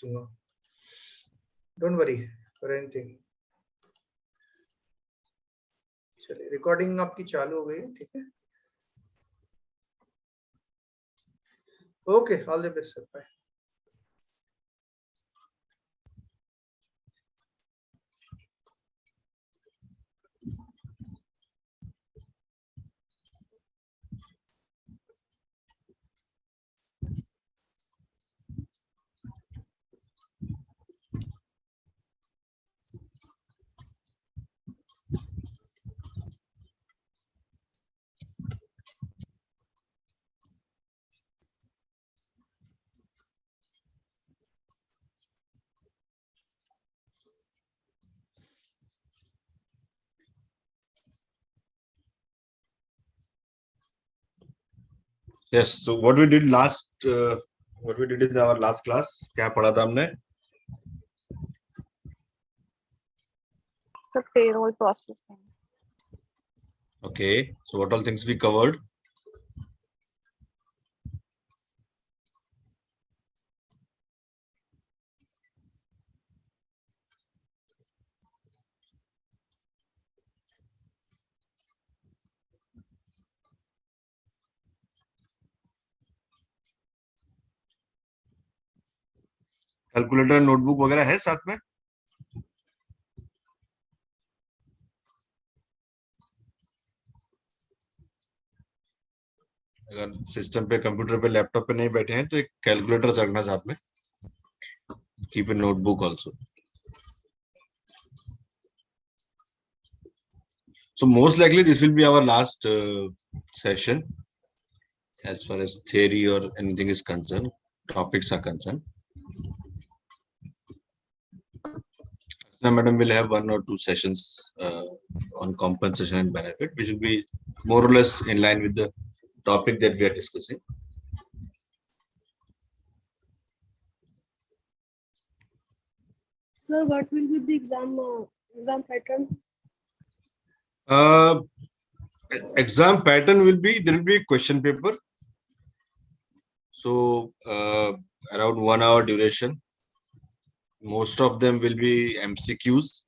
दूंगा, don't worry for anything. चलिए recording आपकी चालू हो गई है, ठीक है। Okay, all the best sir, bye. Yes. So what we did in our last class, क्या पढ़ा था हमने? The payroll processing. Okay. So what all things we covered? Calculator, notebook वगैरह है साथ में? अगर सिस्टम पे, कंप्यूटर पे, लैपटॉप पे नहीं बैठे हैं तो एक कैलकुलेटर रखना साथ में। Keep a notebook also. So most likely this will be our last session as far as theory or anything is concerned, topics are concerned. Now, madam will have 1 or 2 sessions on compensation and benefit, which will be more or less in line with the topic that we are discussing. Sir, what will be the exam pattern? Exam pattern will be, there will be a question paper. So around 1 hour duration. Most of them will be MCQs.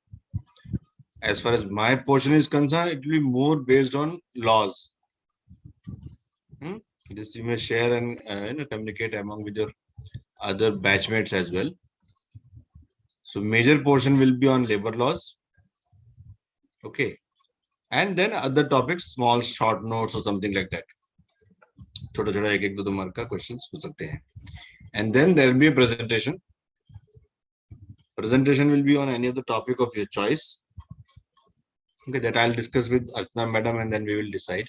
As far as my portion is concerned, it will be more based on laws. This you may share and communicate among with your other batchmates as well. So major portion will be on labor laws. Okay. And then other topics, small short notes or something like that. छोटा-छोटा एक-एक दो mark का questions हो सकते हैं. And then there will be a presentation. Presentation will be on any other topic of your choice. Okay, that I'll discuss with Archana madam, and then we will decide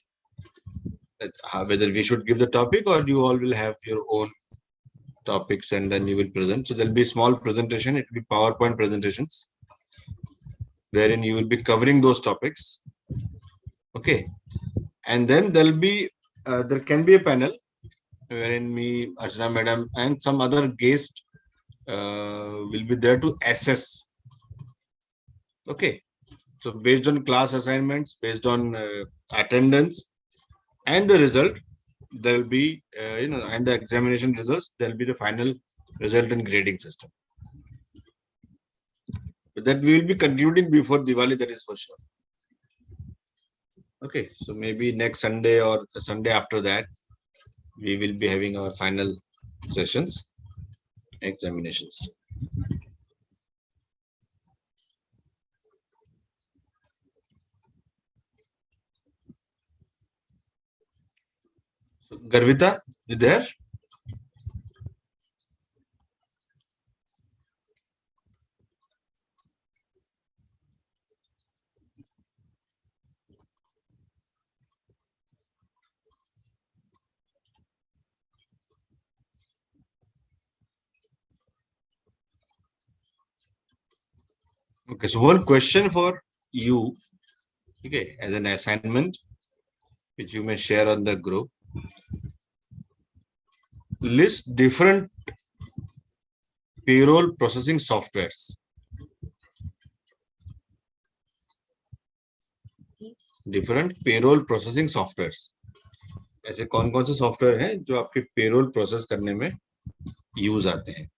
that whether we should give the topic or you all will have your own topics and then you will present. So there will be a small presentation. It will be PowerPoint presentations wherein you will be covering those topics. Okay, and then there will be there can be a panel wherein me, Archana madam, and some other guest will be there to assess. Okay, so based on class assignments, based on attendance and the result, there will be and the examination results, there will be the final result and grading system. But that we will be concluding before Diwali, that is for sure. Okay, so maybe next Sunday or the Sunday after that, we will be having our final sessions, examinations. So, Garvita, you there? Okay, so one question for you, okay, as an assignment, which you may share on the group. List different payroll processing softwares. Different payroll processing softwares. ऐसे कौन-कौन से software हैं जो आपके payroll process करने में use आते हैं?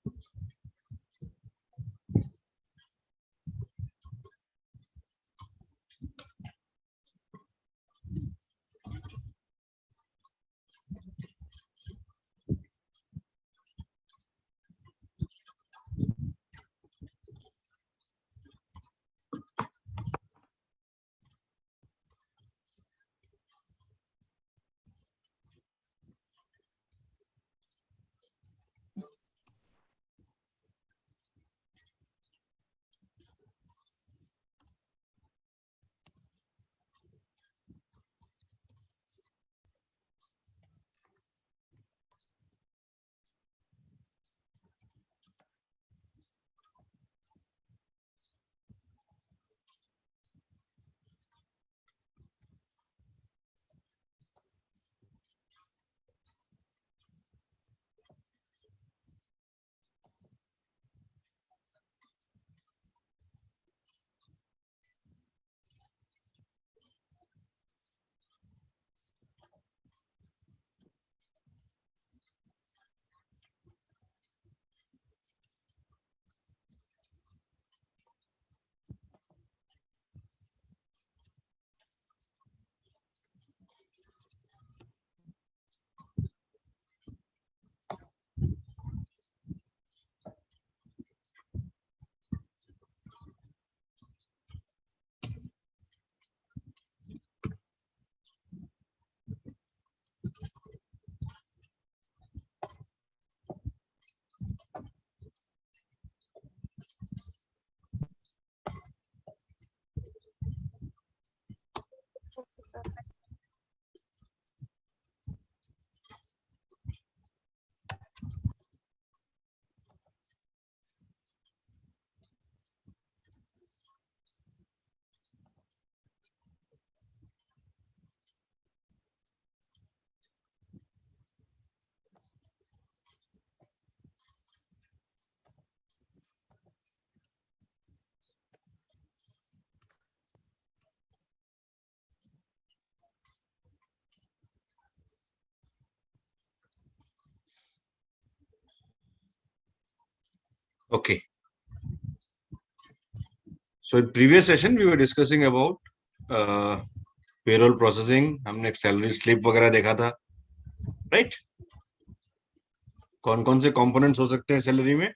Okay. So in previous session we were discussing about payroll processing. हमने salary slip वगैरह देखा था, right? कौन कौन से components हो सकते हैं salary में?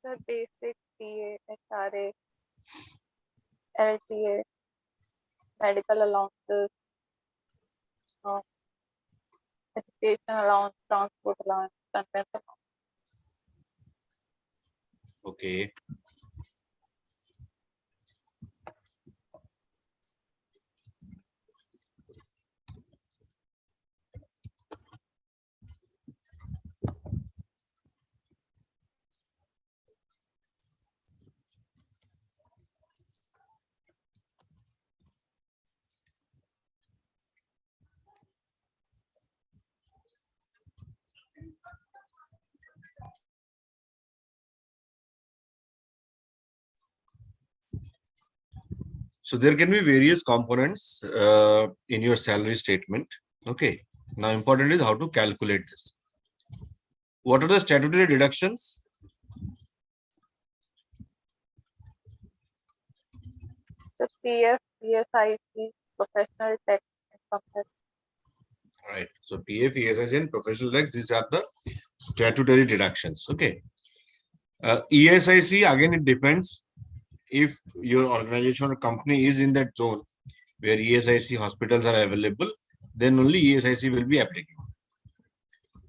The basic PA, SRA, LTA, medical allowances, education allowance, transport allowance, conveyance allowance. Okay. So there can be various components in your salary statement. Okay. Now important is how to calculate this. What are the statutory deductions? The PF, PSIC, professional tax, income tax. Right. So PF, ESIC and professional tax, these are the statutory deductions. Okay. ESIC, again, it depends if your organization or company is in that zone where ESIC hospitals are available, then only ESIC will be applicable.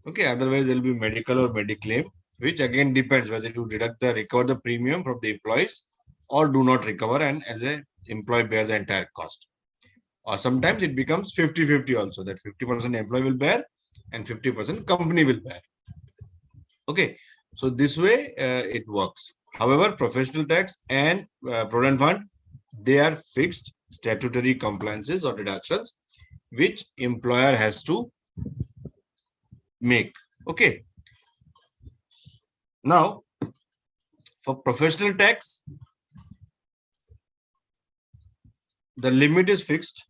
Okay. Otherwise, there will be medical or mediclaim, which again depends whether you recover the premium from the employees or do not recover, and as a employee bear the entire cost. Or sometimes it becomes 50-50 also, that 50% employee will bear and 50% company will bear. Okay, so this way it works. However, professional tax and provident fund, they are fixed statutory compliances or deductions which employer has to make. Okay. Now, for professional tax, the limit is fixed.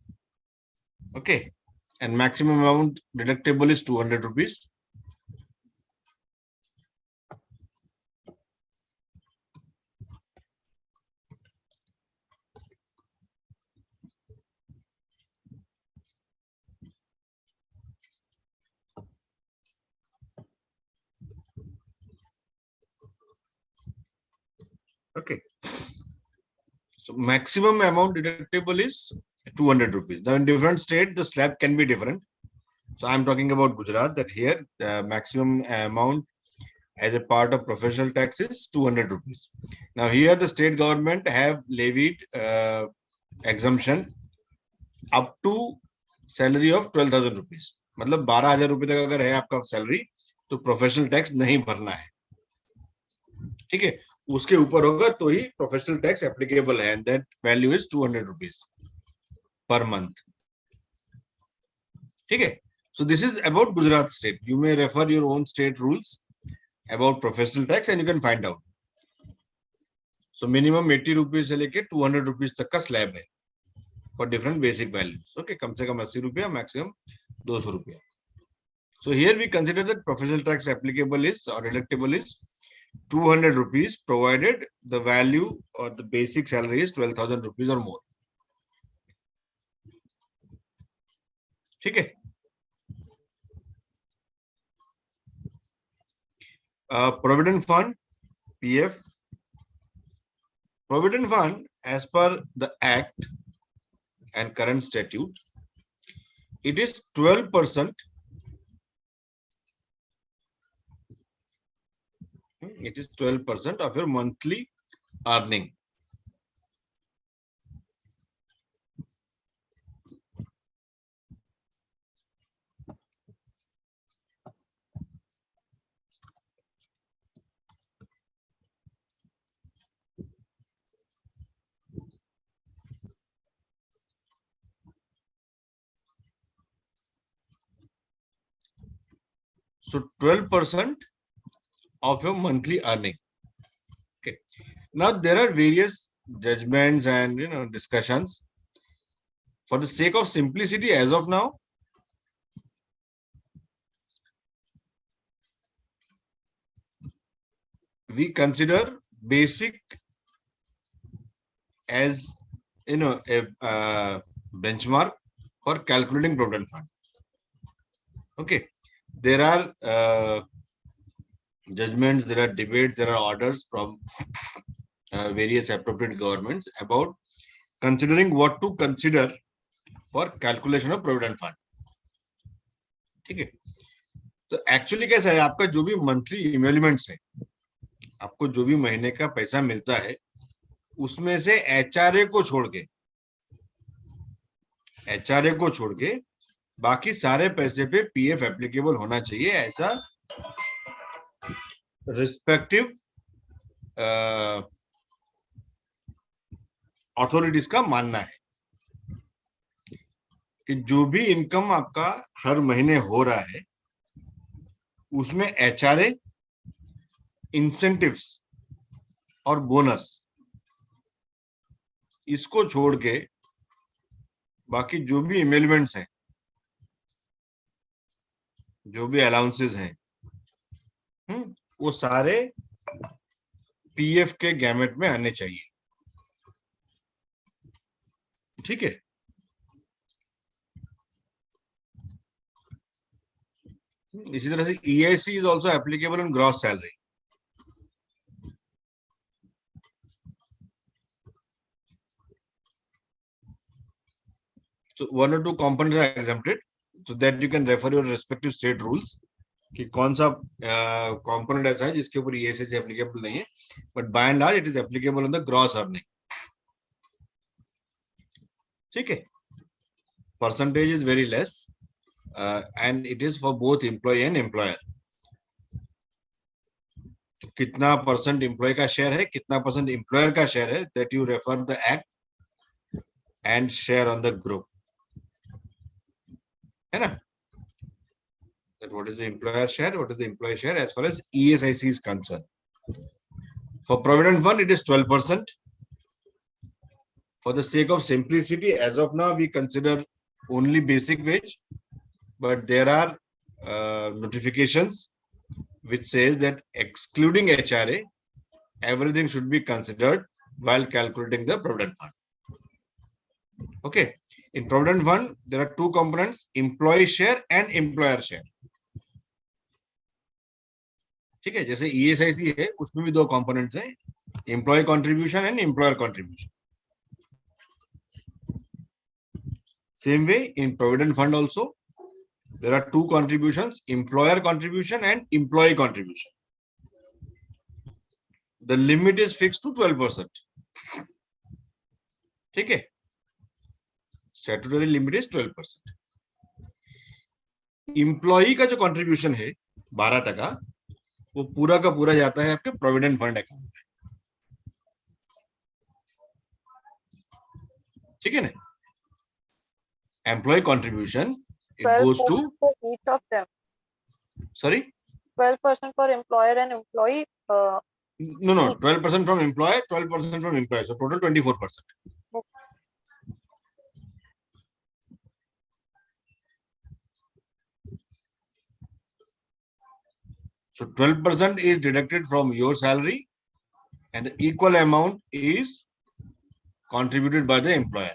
Okay, and maximum amount deductible is 200 rupees. Okay. So maximum amount deductible is 200 rupees. Now in different state, the slab can be different. So I'm talking about Gujarat, that here the maximum amount as a part of professional tax is 200 rupees. Now here the state government have levied exemption up to salary of 12,000 rupees. मतलब 12,000 रुपए तक अगर है आपका salary तो professional tax नहीं भरना है. ठीक है, उसके ऊपर होगा तो ही प्रोफेशनल टैक्स एप्लीकेबल है, and that value is 200 rupees per month. ठीक है, so this is about Gujarat state. You may refer your own state rules about professional tax and you can find out. So minimum 80 rupees से लेके 200 rupees तक का slab है for different basic values. Okay, कम से कम 80 रुपया, maximum 200 रुपया. So here we consider that professional tax applicable is or deductible is 200 rupees provided the value or the basic salary is 12,000 rupees or more. ठीक है. Provident fund, PF. Provident fund, as per the Act and current statute, it is 12%. It is 12% of your monthly earning. So 12% of your monthly earning. Okay. Now there are various judgments and discussions For the sake of simplicity, as of now, we consider basic as a benchmark for calculating provident fund. Okay, there are judgments, there are debates, there are orders from various appropriate governments about considering what to consider for calculation of provident fund. ठीक है, तो actually कैसा है, आपका जो भी monthly इवेल्यूमेंट्स है, आपको जो भी महीने का पैसा मिलता है, उसमें से एचआरए को छोड़ के बाकी सारे पैसे पे पीएफ एप्लीकेबल होना चाहिए, ऐसा रिस्पेक्टिव अथॉरिटीज का मानना है कि जो भी इनकम आपका हर महीने हो रहा है उसमें एचआरए, इंसेंटिव्स और बोनस, इसको छोड़ के बाकी जो भी इमेलमेंट्स हैं, जो भी अलाउंसेस हैं, वो सारे पीएफ के गैमेट में आने चाहिए। ठीक है, इसी तरह से EIC is also applicable on gross salary. So one or two components are exempted, so that you can refer your respective state rules कि कौन सा component ऐसा है जिसके ऊपर ESS applicable नहीं है, but by and large it is applicable on the gross earning. ठीक है, percentage is very less and it is for both employee and employer. तो कितना परसेंट एम्प्लॉय का शेयर है, कितना परसेंट एम्प्लॉयर का शेयर है, that you refer the act and share on the group, है ना? That what is the employer share, what is the employee share as far as ESIC is concerned. For provident fund, it is 12%. For the sake of simplicity, as of now, we consider only basic wage, but there are notifications which says that excluding HRA, everything should be considered while calculating the provident fund. Okay, in provident fund, there are two components: employee share and employer share. ठीक है, जैसे ESIC है, उसमें भी दो components हैं, employee contribution and employer contribution. Same way in provident fund also, there are two contributions: employer contribution and employee contribution. The limit is fixed to 12%. ठीक है, statutory limit is 12%. Employee का जो contribution है 12%, वो पूरा का पूरा जाता है आपके प्रोविडेंट फंड अकाउंट में. ठीक है ना? Employee contribution it goes to for each of them. Sorry, 12% for employer and employee. no, 12% from employer, 12% from employer, so total 24%. So 12% is deducted from your salary and the equal amount is contributed by the employer.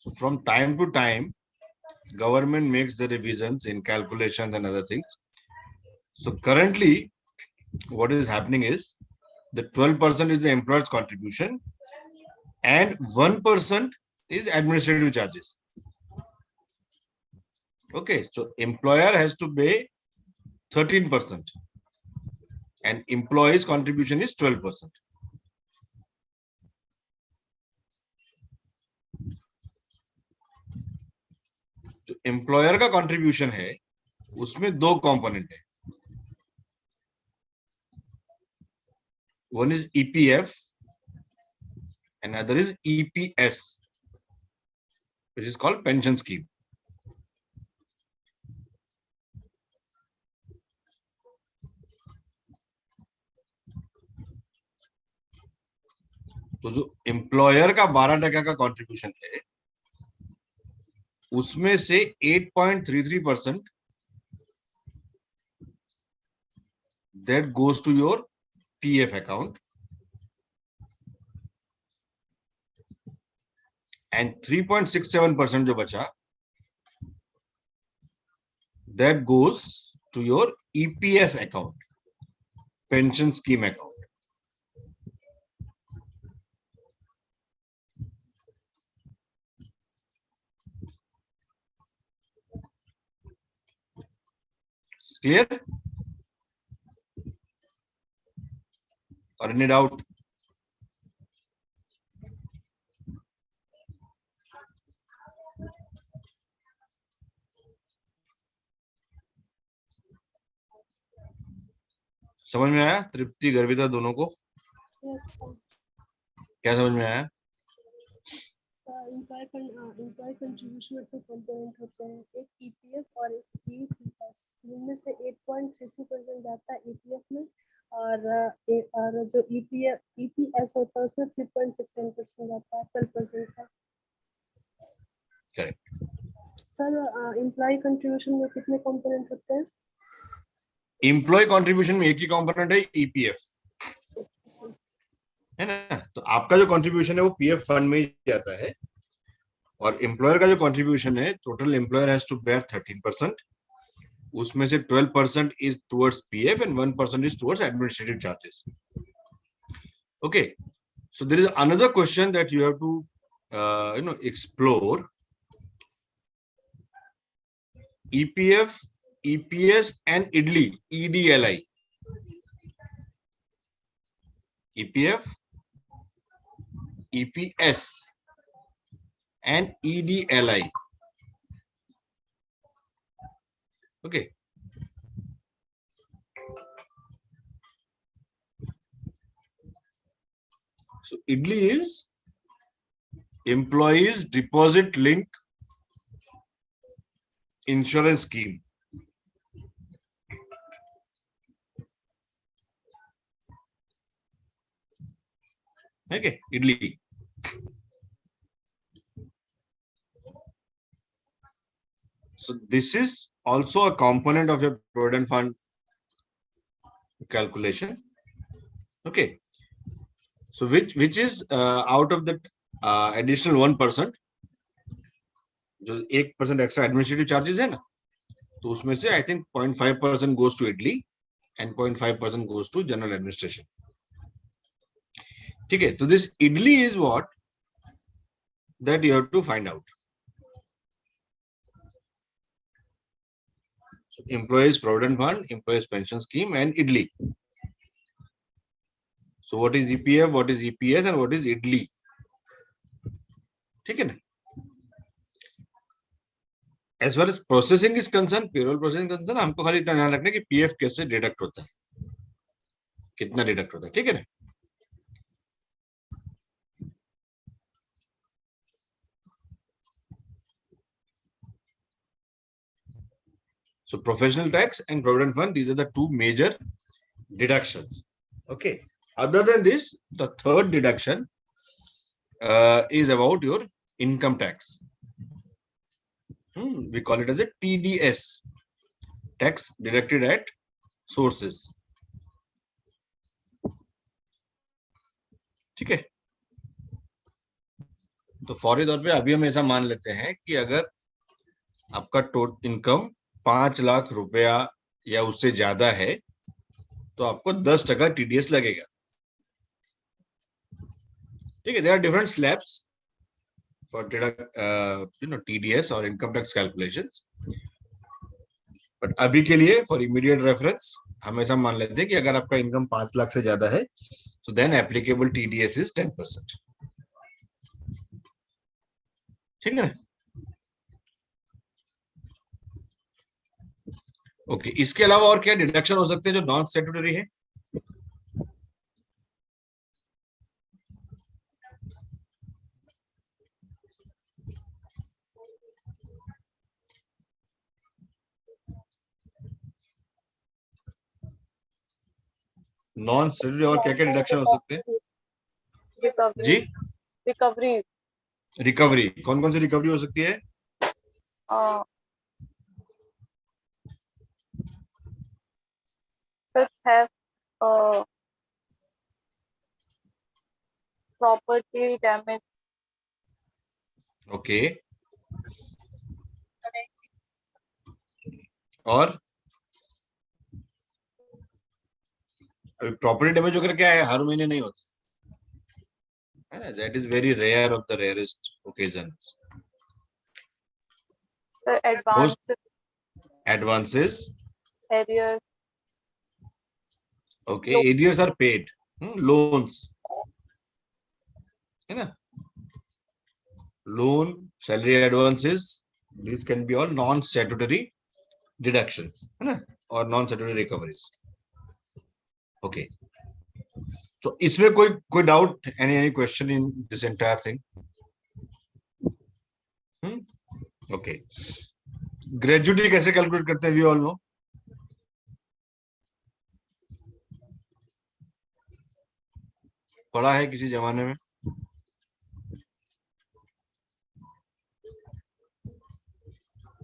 So from time to time, government makes the revisions in calculations and other things. So currently, what is happening is the 12% is the employer's contribution and 1% is administrative charges. Okay, so employer has to pay 13% and employee's contribution is 12%. जो employer का contribution है उसमें दो component है, one is EPF and other is EPS, which is called pension scheme. तो जो employer का 12% का कंट्रीब्यूशन है उसमें से 8.33% that goes to your PF account and 3.67% जो बचा that goes to your EPS account, pension scheme account. Clear? Or any doubt? समझ में आया? तृप्ति गर्विता दोनों को Yes, sir. क्या समझ में आया? एम्प्लॉय कंट्रीब्यूशन में 2 कंपोनेंट होते हैं, एक ईपीएफ और एक ईपीएस, जिनमें से 8.60% जाता है ईपीएफ में और जो ईपीएस होता है उसमें 3.67% जाता है, 12% है। करेक्ट। सर एम्प्लॉय कंट्रीब्यूशन में कितने कंपोनेंट होते हैं? एम्प्लॉय कंट्रीब्यूशन में एक ही कंपोनेंट है ईपीएफ, है ना? तो आपका जो कंट्रीब्यूशन है वो पीएफ फंड में ही जाता है और एम्प्लॉयर का जो कंट्रीब्यूशन है, total employer has to bear 13%, उसमें से 12% is towards PF and 1% is towards administrative charges. Okay, so there is another question that you have to explore. EPF, EPS and EDLI, EDLI. EPF, EPS and EDLI. Okay. So IDLI is Employees Deposit Link Insurance Scheme. Okay, IDLI. So this is also a component of your provident fund calculation. Okay. So which is out of that additional 1%, जो 1% extra administrative charges है ना, तो उसमें से I think 0.5% goes to IDLI and 0.5% goes to general administration. ठीक है, तो this IDLI is what that you have to find out. So employees provident fund, employees pension scheme and IDLI. So what is EPF, what is EPS and what is IDLI? ठीक है ना? As far as processing is concerned, payroll processing is concerned, हमको खाली इतना ध्यान रखना है कि PF कैसे डिडक्ट होता है, कितना डिडक्ट होता है, ठीक है ना? So professional tax and provident fund, these are the two major deductions. Okay. Other than this, the third deduction is about your income tax. We call it as a TDS, tax deducted at sources. ठीक है, तो फौरी तौर पे अभी हम ऐसा मान लेते हैं कि अगर आपका टोटल इनकम 5 लाख रुपया या उससे ज्यादा है तो आपको 10% TDS लगेगा. ठीक है, there are different slabs for TDS or income tax calculations, but अभी के लिए for immediate reference हम ऐसा मान लेते हैं कि अगर आपका इनकम 5 लाख से ज्यादा है तो then applicable TDS is 10%. ठीक है ना? ओके, इसके अलावा और क्या डिडक्शन हो सकते हैं जो नॉन स्टैट्यूटरी है? नॉन स्टैट्यूटरी और क्या क्या डिडक्शन हो सकते हैं रिकवरी, जी? रिकवरी, रिकवरी, कौन कौन सी रिकवरी हो सकती है? first have property damage, okay, और प्रॉपर्टी डैमेज वगैरह क्या है, हर महीने नहीं होता है ना, that is very rare of the rarest occasion. the advance, advances, arrears, okay, arrears are paid, loans है ना, loan, salary advances, this can be all non statutory deductions है ना, और नॉन स्टैट्यूटरी रिकवरीज. ओके, तो इसमें कोई कोई doubt, any question in this entire thing? Okay, gratuity कैसे कैलकुलेट करते हैं, वी ऑल नो. पढ़ा है किसी जमाने में?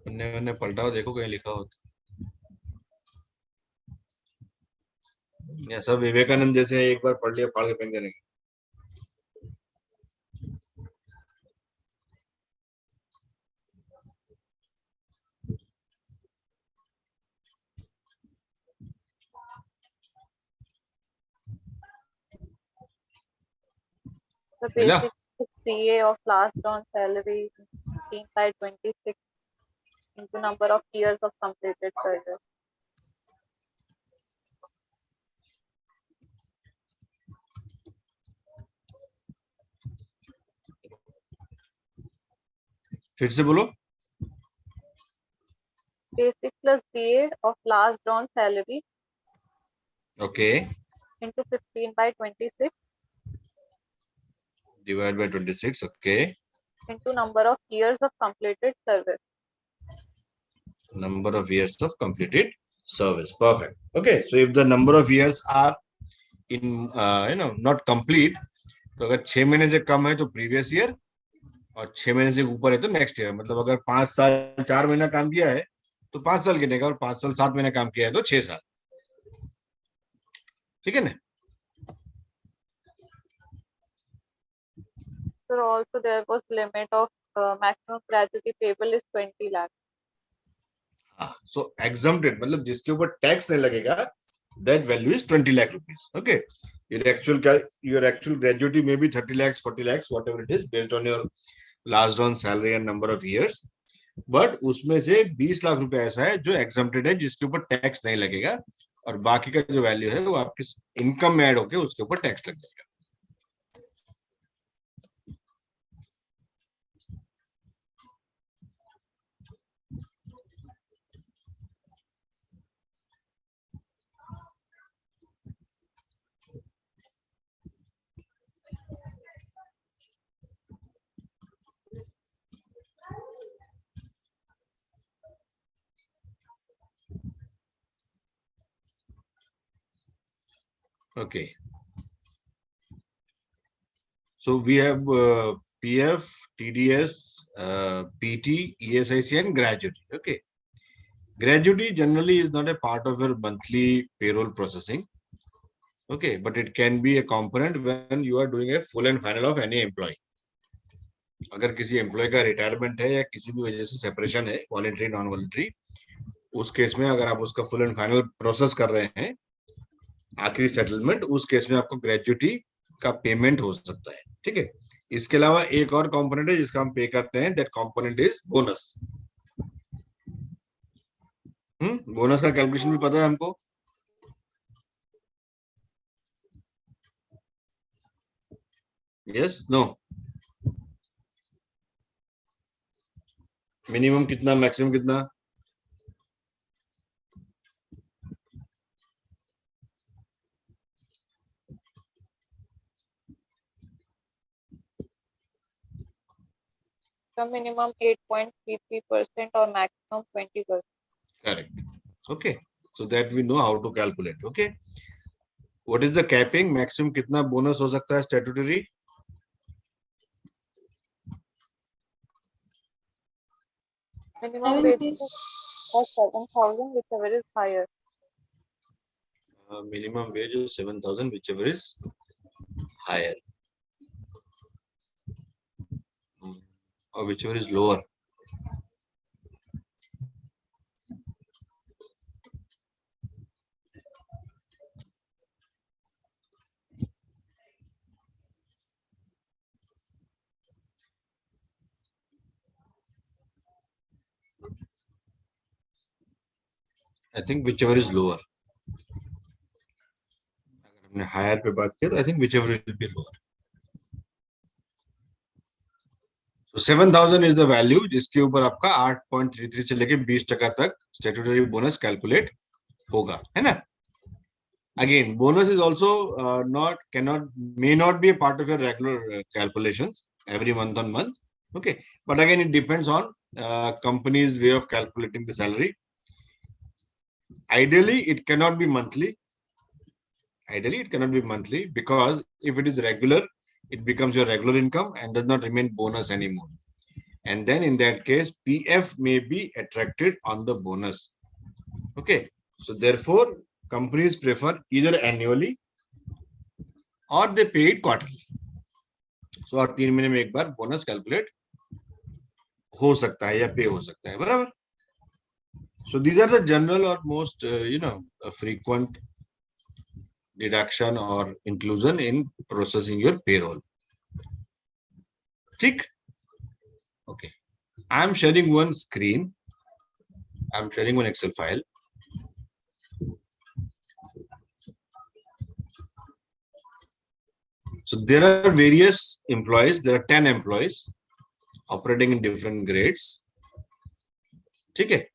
पन्ने पलटाओ, देखो कहीं लिखा हो या सब विवेकानंद जैसे एक बार पढ़ लिया फाड़ के फेंक देने की. the मिला? basic CA of last on salary 15/26 into number of years of completed service. फिर से बोलो. Basic plus CA of last on salary okay, into 15/26 divide by 26. Okay, into number of years of completed service. number of years of completed service. Perfect. Okay, so if the number of years are in not complete, तो अगर 6 महीने से कम है तो previous year, और 6 महीने से ऊपर है तो नेक्स्ट ईयर. मतलब अगर 5 साल 4 महीना काम किया है तो 5 साल गिनेगा, और 5 साल 7 महीना काम किया है तो 6 साल. ठीक है ना? So also there was limit of maximum gratuity payable is 20 lakh. So exempted मतलब जिसके ऊपर टैक्स नहीं लगेगा, that value is 20 lakh rupees. Okay, your actual gratuity may be 30 lakhs, 40 lakhs, whatever it is, based on your last on salary and number of years. But उसमें से 20 लाख रुपए ऐसा है जो एग्जम्प्टेड है, जिसके ऊपर टैक्स नहीं लगेगा, और बाकी का जो वैल्यू है वो आपकी इनकम में ऐड होके उसके ऊपर टैक्स लग जाएगा. Okay. So we have PF, TDS, PT, ESIC, and gratuity. Okay. Gratuity generally is not a part of your monthly payroll processing. Okay, but it can be a component when you are doing a full and final of any employee. अगर किसी employ का retirement है या किसी भी वजह से separation है, वॉलंटरी नॉन वॉलंटरी, उस केस में अगर आप उसका फुल एंड फाइनल प्रोसेस कर रहे हैं, आखिरी सेटलमेंट, उस केस में आपको ग्रेजुटी का पेमेंट हो सकता है. ठीक है, इसके अलावा एक और कंपोनेंट है जिसका हम पे करते हैं, that component is bonus. Bonus का कैलकुलेशन भी पता है हमको? Yes, no? मिनिमम कितना, मैक्सिमम कितना? The minimum 8.33% or maximum 20%. Correct. Okay. So that we know how to calculate. Okay. What is the capping? Maximum कितना bonus हो सकता है statutory? Minimum wage or 7,000, whichever is higher. Minimum wage is 7,000, whichever is higher. Or whichever is lower. I think whichever is lower. अगर हमने higher पे बात किया तो I think whichever will be lower. So 7,000 is the value जिसके ऊपर आपका 8.33 से लेके 20% तक statutory bonus calculate होगा, है ना? Again, bonus is also may not be a part of your regular calculations every month on month. Okay, but again, it depends on company's way of calculating the salary. Ideally, it cannot be monthly. Because if it is regular, it becomes your regular income and does not remain bonus anymore. And then in that case, PF may be attracted on the bonus. Okay, so therefore, companies prefer either annually or they pay it quarterly. So और 3 महीने में एक बार bonus calculate हो सकता है या pay हो सकता है, बराबर? So these are the general or most frequent deduction or inclusion in processing your payroll. ठीक? Okay. I am sharing one screen. I am sharing one Excel file. So there are various employees. There are 10 employees operating in different grades. Okay,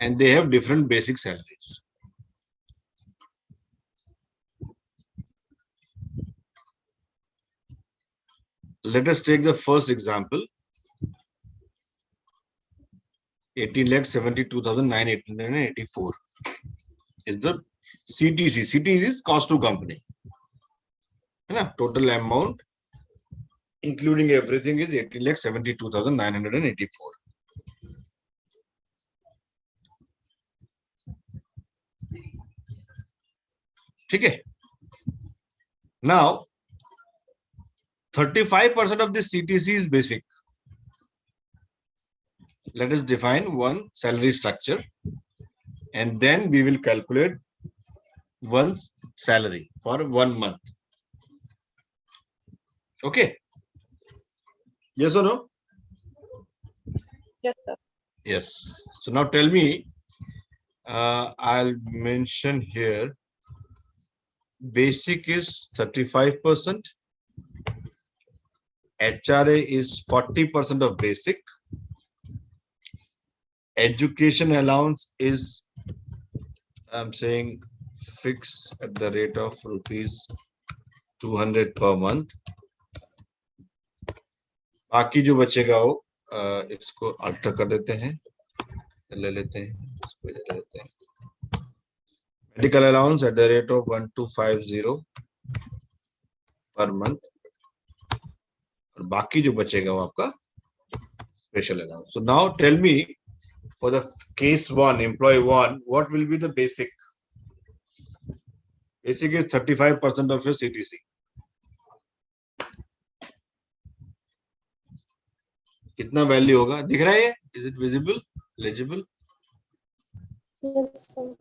and they have different basic salaries. Let us take the first example. 18,72,984 is the CTC. CTC is cost to company. Total amount, including everything, is 18,72,984. Okay. Now, 35% of this CTC is basic. Let us define one salary structure, and then we will calculate one's salary for 1 month. Okay. Yes or no? Yes, sir. Yes. So now tell me, I'll mention here, basic is 35%, HRA is 40% of basic, education allowance is, I'm saying, fixed at the rate of rupees 200 per month. बाकी जो बचेगा वो इसको alter कर देते हैं, ले लेते हैं, medical allowance at the rate of 1250 पर मंथ, और बाकी जो बचेगा वो आपका special allowance. So now tell me, for the case 1, employee 1, what will be the basic? Basic is 35% of your CTC. कितना वैल्यू होगा? दिख रहा है ये? Is it visible, legible? Yes, sir.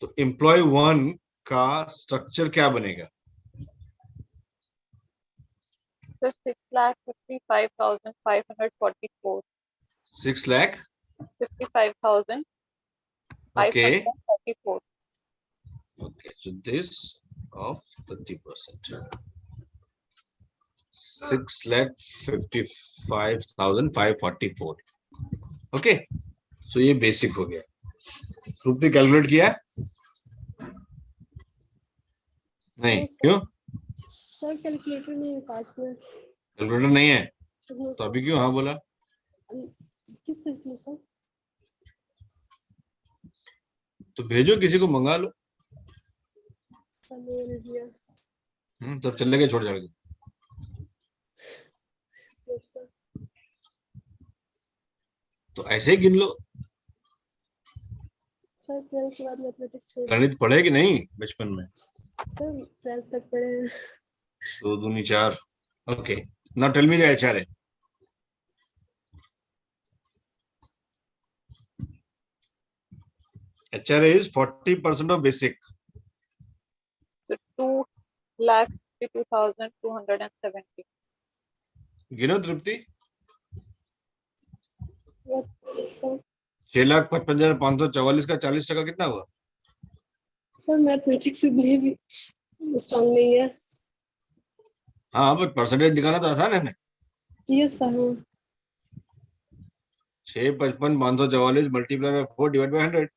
तो एम्प्लॉय 1 का स्ट्रक्चर क्या बनेगा? So 6,55,544. 6,55,544. 55,544. Okay, so this of 30%. 6,55,544. Okay, so ये बेसिक हो गया. रूप ने कैलकुलेट किया? नहीं, क्यों? सर कैलकुलेटर नहीं है पास में। कैलकुलेटर नहीं है नो तो अभी क्यों हाँ बोला? किस चीज में सर? तो भेजो, किसी को मंगा लो। सर मैंने दिया। तब चल लेके छोड़ जाएगा। Yes sir. तो ऐसे ही गिन लो। सर 12th के बाद मैथमेटिक्स छोड़ दी। गणित पढ़े कि नहीं बचपन में? सर 12th तक पढ़े हैं। 2 दूनी 4। Okay, now tell me the HRA. HRA is 40% of basic. So 2,62,270. गिनो तृप्ति। सर 6,55,544 का 40% कितना हुआ? सर मैथमेटिक्स में भी स्ट्रांग नहीं है। हाँ, बट परसेंटेज दिखाना तो आसान है ना। Yes sir. 6,55,544 multiply by 4 divide by 100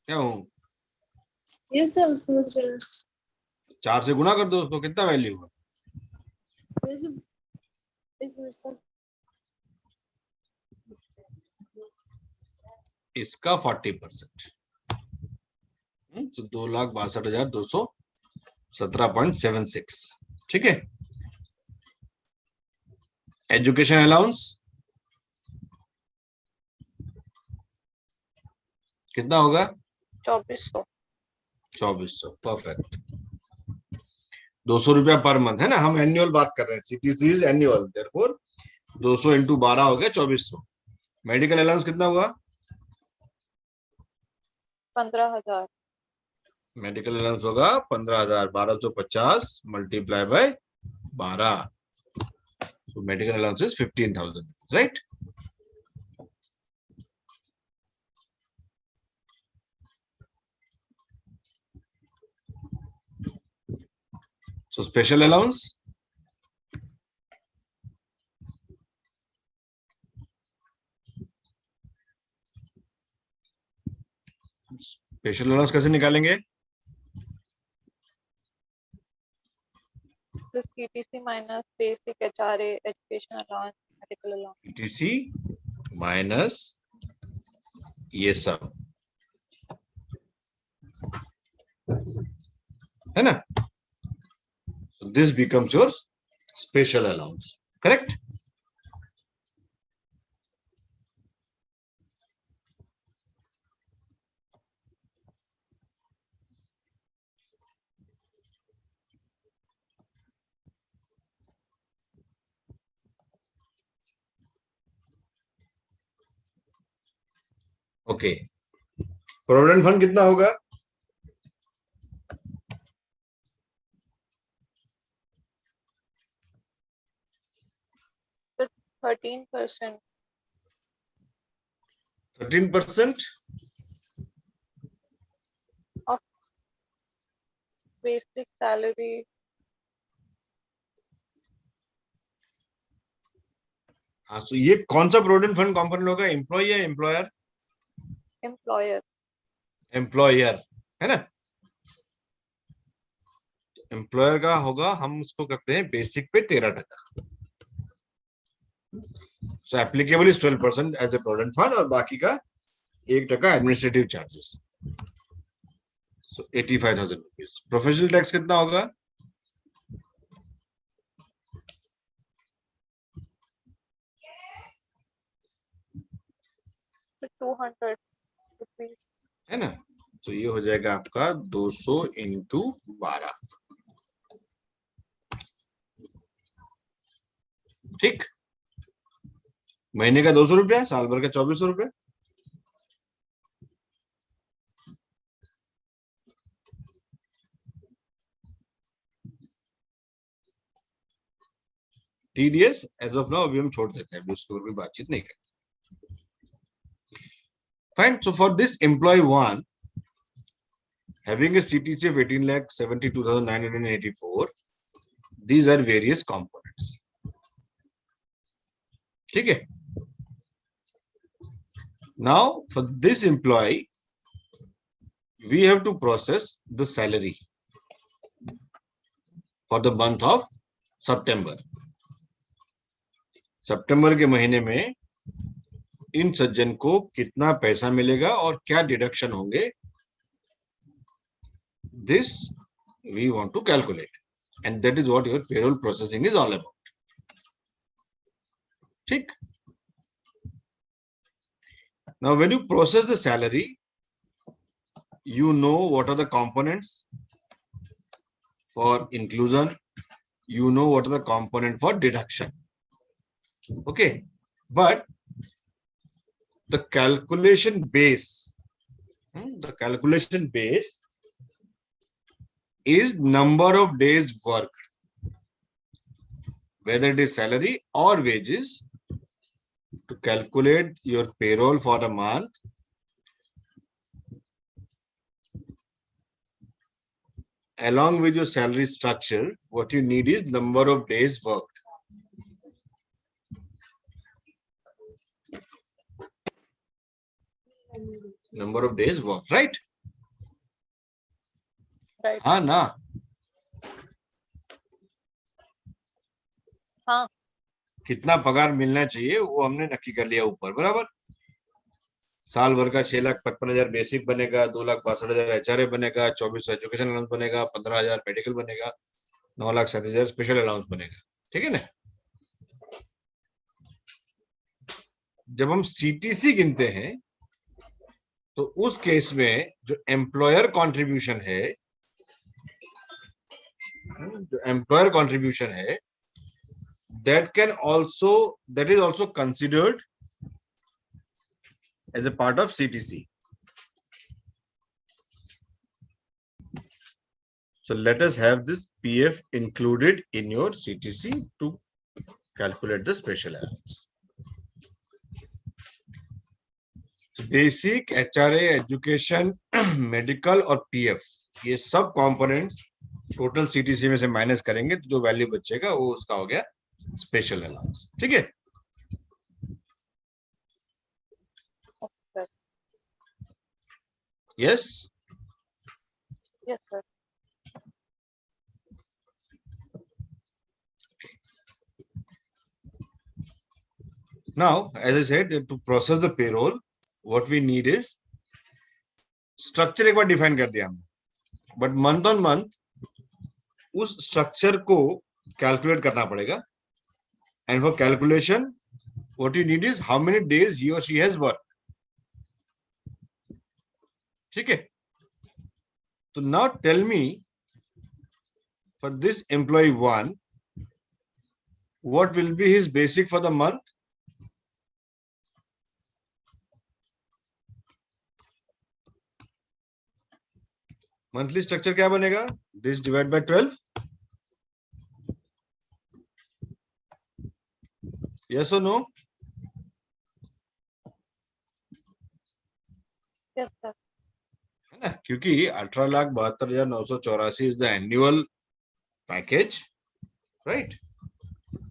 क्या हूँ? यस सर समझ रहे हैं। 4 से गुना कर दो उसको, कितना वैल्यू हुआ? वैसे एक मिनट सर। इसका 40%, तो 2,62,217.76। ठीक है। एजुकेशन अलाउंस कितना होगा? 2,400. 2,400। परफेक्ट। 200 रुपया पर मंथ है ना, हम एनुअल बात कर रहे हैं। CTC is annual, therefore 200 into 12 हो गया 2,400। मेडिकल अलाउंस कितना हुआ? 15,000. मेडिकल अलाउंस होगा 15,000। 1,250 multiply by 12, so medical allowance is 15,000, right? So special allowance, special allowance कैसे निकालेंगे? The CTC minus basic HRA, education allowance, medical allowance. CTC minus ये सब है ना, so this becomes your special allowance, correct? Okay, provident fund कितना होगा? So 13%. 13% of basic salary. हाँ, so ये कौन सा प्रोविडेंट फंड कंपोनेंट होगा? एम्प्लॉय या एम्प्लॉयर? Employer. एम्प्लॉयर है ना। एम्प्लॉयर का होगा, हम उसको करते हैं बेसिक पे 13%। So applicable is 12% as a provident fund, और बाकी का 1% administrative charges. So 85,000 rupees. Professional tax कितना होगा? So 200 rupees. है ना, तो ये हो जाएगा आपका 200 इंटू 12। ठीक, महीने का 200 रुपया, साल भर का 2,400 रुपये। TDS एज ऑफ नाउ अभी हम छोड़ देते हैं, अभी उसके ऊपर भी बातचीत नहीं करते। Fine, so for this employee 1 having a CTC of 18,72,984, these are various components. ठीक है। Now for this employee we have to process the salary, for the month of September. सितंबर के महीने में इन सज्जन को कितना पैसा मिलेगा और क्या डिडक्शन होंगे, this we want to calculate, and that is what your payroll processing is all about. ठीक. Now when you process the salary, you know what are the components for inclusion, you know what are the component for deduction. Okay, but the calculation base is number of days worked, whether it is salary or wages. To calculate your payroll for a month, along with your salary structure, what you need is number of days worked. Number of days worked, right? Right. हाँ ना? हाँ. कितना पगार मिलना चाहिए वो हमने नक्की कर लिया ऊपर, बराबर. साल भर का 6,55,000 बेसिक बनेगा, 2,62,000 एचआरए बनेगा, 24 एजुकेशन अलाउंस बनेगा, 15,000 मेडिकल बनेगा, 9,37,000 स्पेशल अलाउंस बनेगा. ठीक है ना? जब हम सीटीसी गिनते हैं तो उस केस में जो एम्प्लॉयर कंट्रीब्यूशन है, that is also considered as a part of CTC. So let us have this PF included in your CTC to calculate the special allowance. So basic, HRA, education, medical और PF, ये सब components total CTC में से minus करेंगे तो जो value बचेगा वो उसका हो गया स्पेशल अलाउंस. ठीक है? Yes? Yes, sir. Now, as I said, to process the payroll, what we need is structure एक बार define कर दिया हमने, but month on month उस structure को calculate करना पड़ेगा. And for calculation, what you need is how many days he or she has worked. ठीक है? So now tell me, for this employee 1, what will be his basic for the month? Monthly structure क्या बनेगा? This divided by 12. Yes or no? Yes, sir. है ना? क्योंकि 18,72,984 is the annual package, right?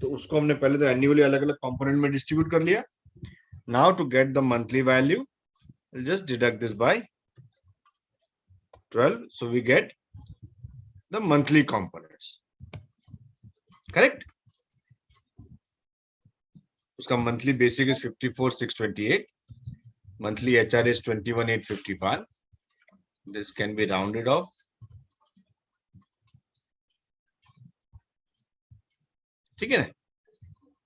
तो उसको हमने पहले तो annually अलग-अलग component में distribute कर लिया. Now to get the monthly value, we'll just deduct this by 12. So we get the monthly components. Correct? उसका monthly basic is 54,628. Monthly HR is 21,855. This can be rounded off. ठीक है ना?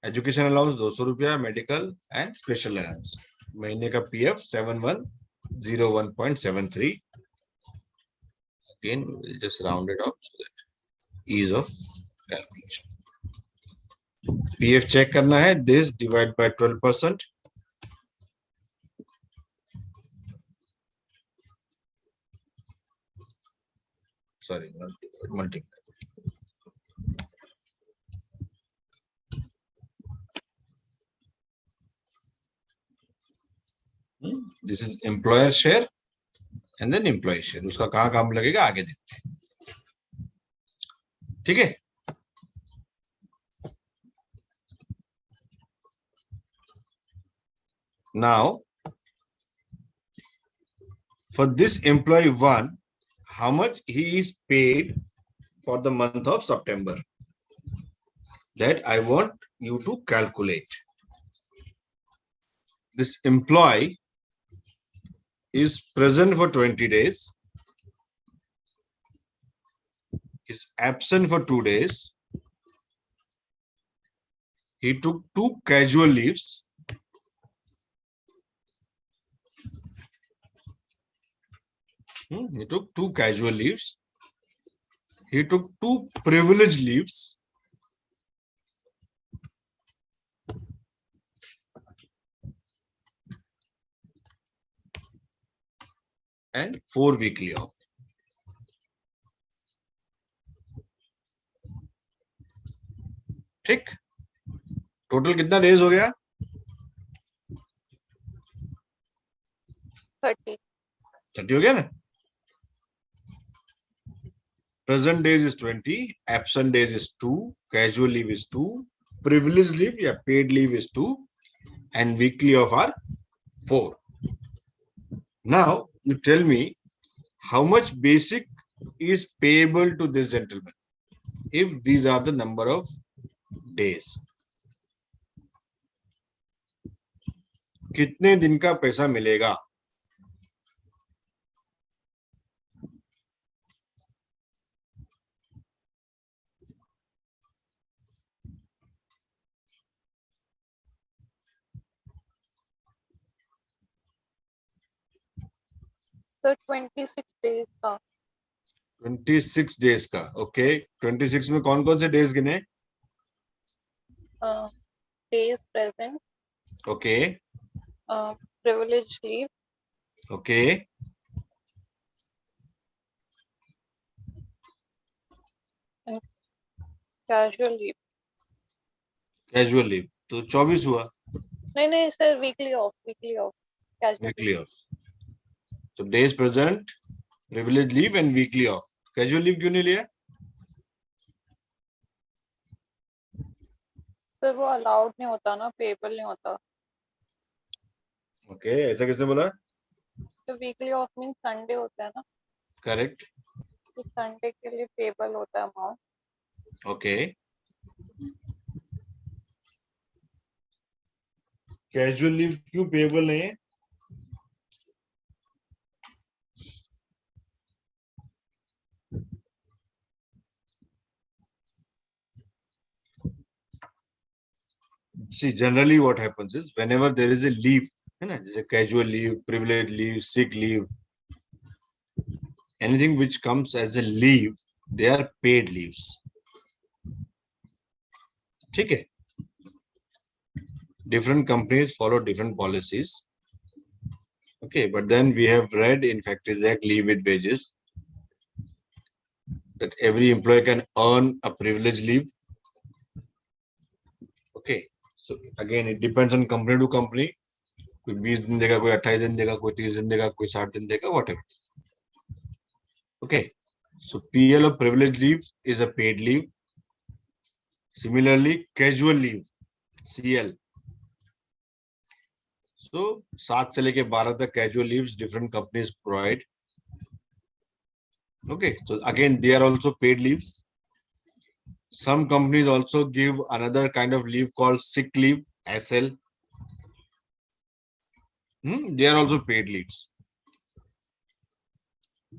Education allowance 200 रुपया, medical and special allowance. महीने का PF 7101.73. Again, we'll just round it off so that ease of calculation. PF check करना है. This divide by 12%. Sorry, not multiply. This is employer share and then employee share. उसका कहाँ काम लगेगा आगे देखते हैं. ठीक है? Now, for this employee 1, how much he is paid for the month of September that I want you to calculate. This employee is present for 20 days, is absent for 2 days. He took 2 casual leaves. He took 2 casual leaves. He took 2 privileged leaves. And 4 weekly off. ठीक, total कितना days हो गया? 30 हो गया ना? Present days is 20, absent days is 2, casual leave is 2, privileged leave या paid leave is 2, and weekly off are 4. Now you tell me how much basic is payable to this gentleman if these are the number of days. कितने दिन का पैसा मिलेगा? So 26 days का 26 days का. Okay, 26 में कौन कौन से days गिने? days present, Okay, privilege leave, okay, casual leave. casual leave. तो 24 हुआ. नहीं sir, weekly off casual Weekly off. So days present, privilege leave and weekly off. Casual leave क्यों नहीं लिया? सर वो अलाउड नहीं होता ना, पेबल नहीं होता. Okay, ऐसा किसने बोला? तो वीकली ऑफ मीन संडे होता है ना, Correct. तो संडे के लिए पेबल होता है अमाउंट. Okay. Casual leave क्यों payable नहीं है? See, generally what happens is whenever there is a leave, there's a casual leave, privilege leave, sick leave, anything which comes as a leave, they are paid leaves. ठीक है? Different companies follow different policies. Okay, but then we have read in Factories Act leave with wages that every employee can earn a privilege leave. Okay, so again it depends on company to company. कोई 20 दिन देगा, कोई 28 दिन देगा, कोई 30 दिन देगा, कोई 60 दिन देगा, whatever it is. Okay, so PL or privilege leave is a paid leave. Similarly, casual leave, CL. So 7 से लेके 12 तक casual leaves different companies provide. Okay, so again they are also paid leaves. Some companies also give another kind of leave called sick leave, SL. They are also paid leaves.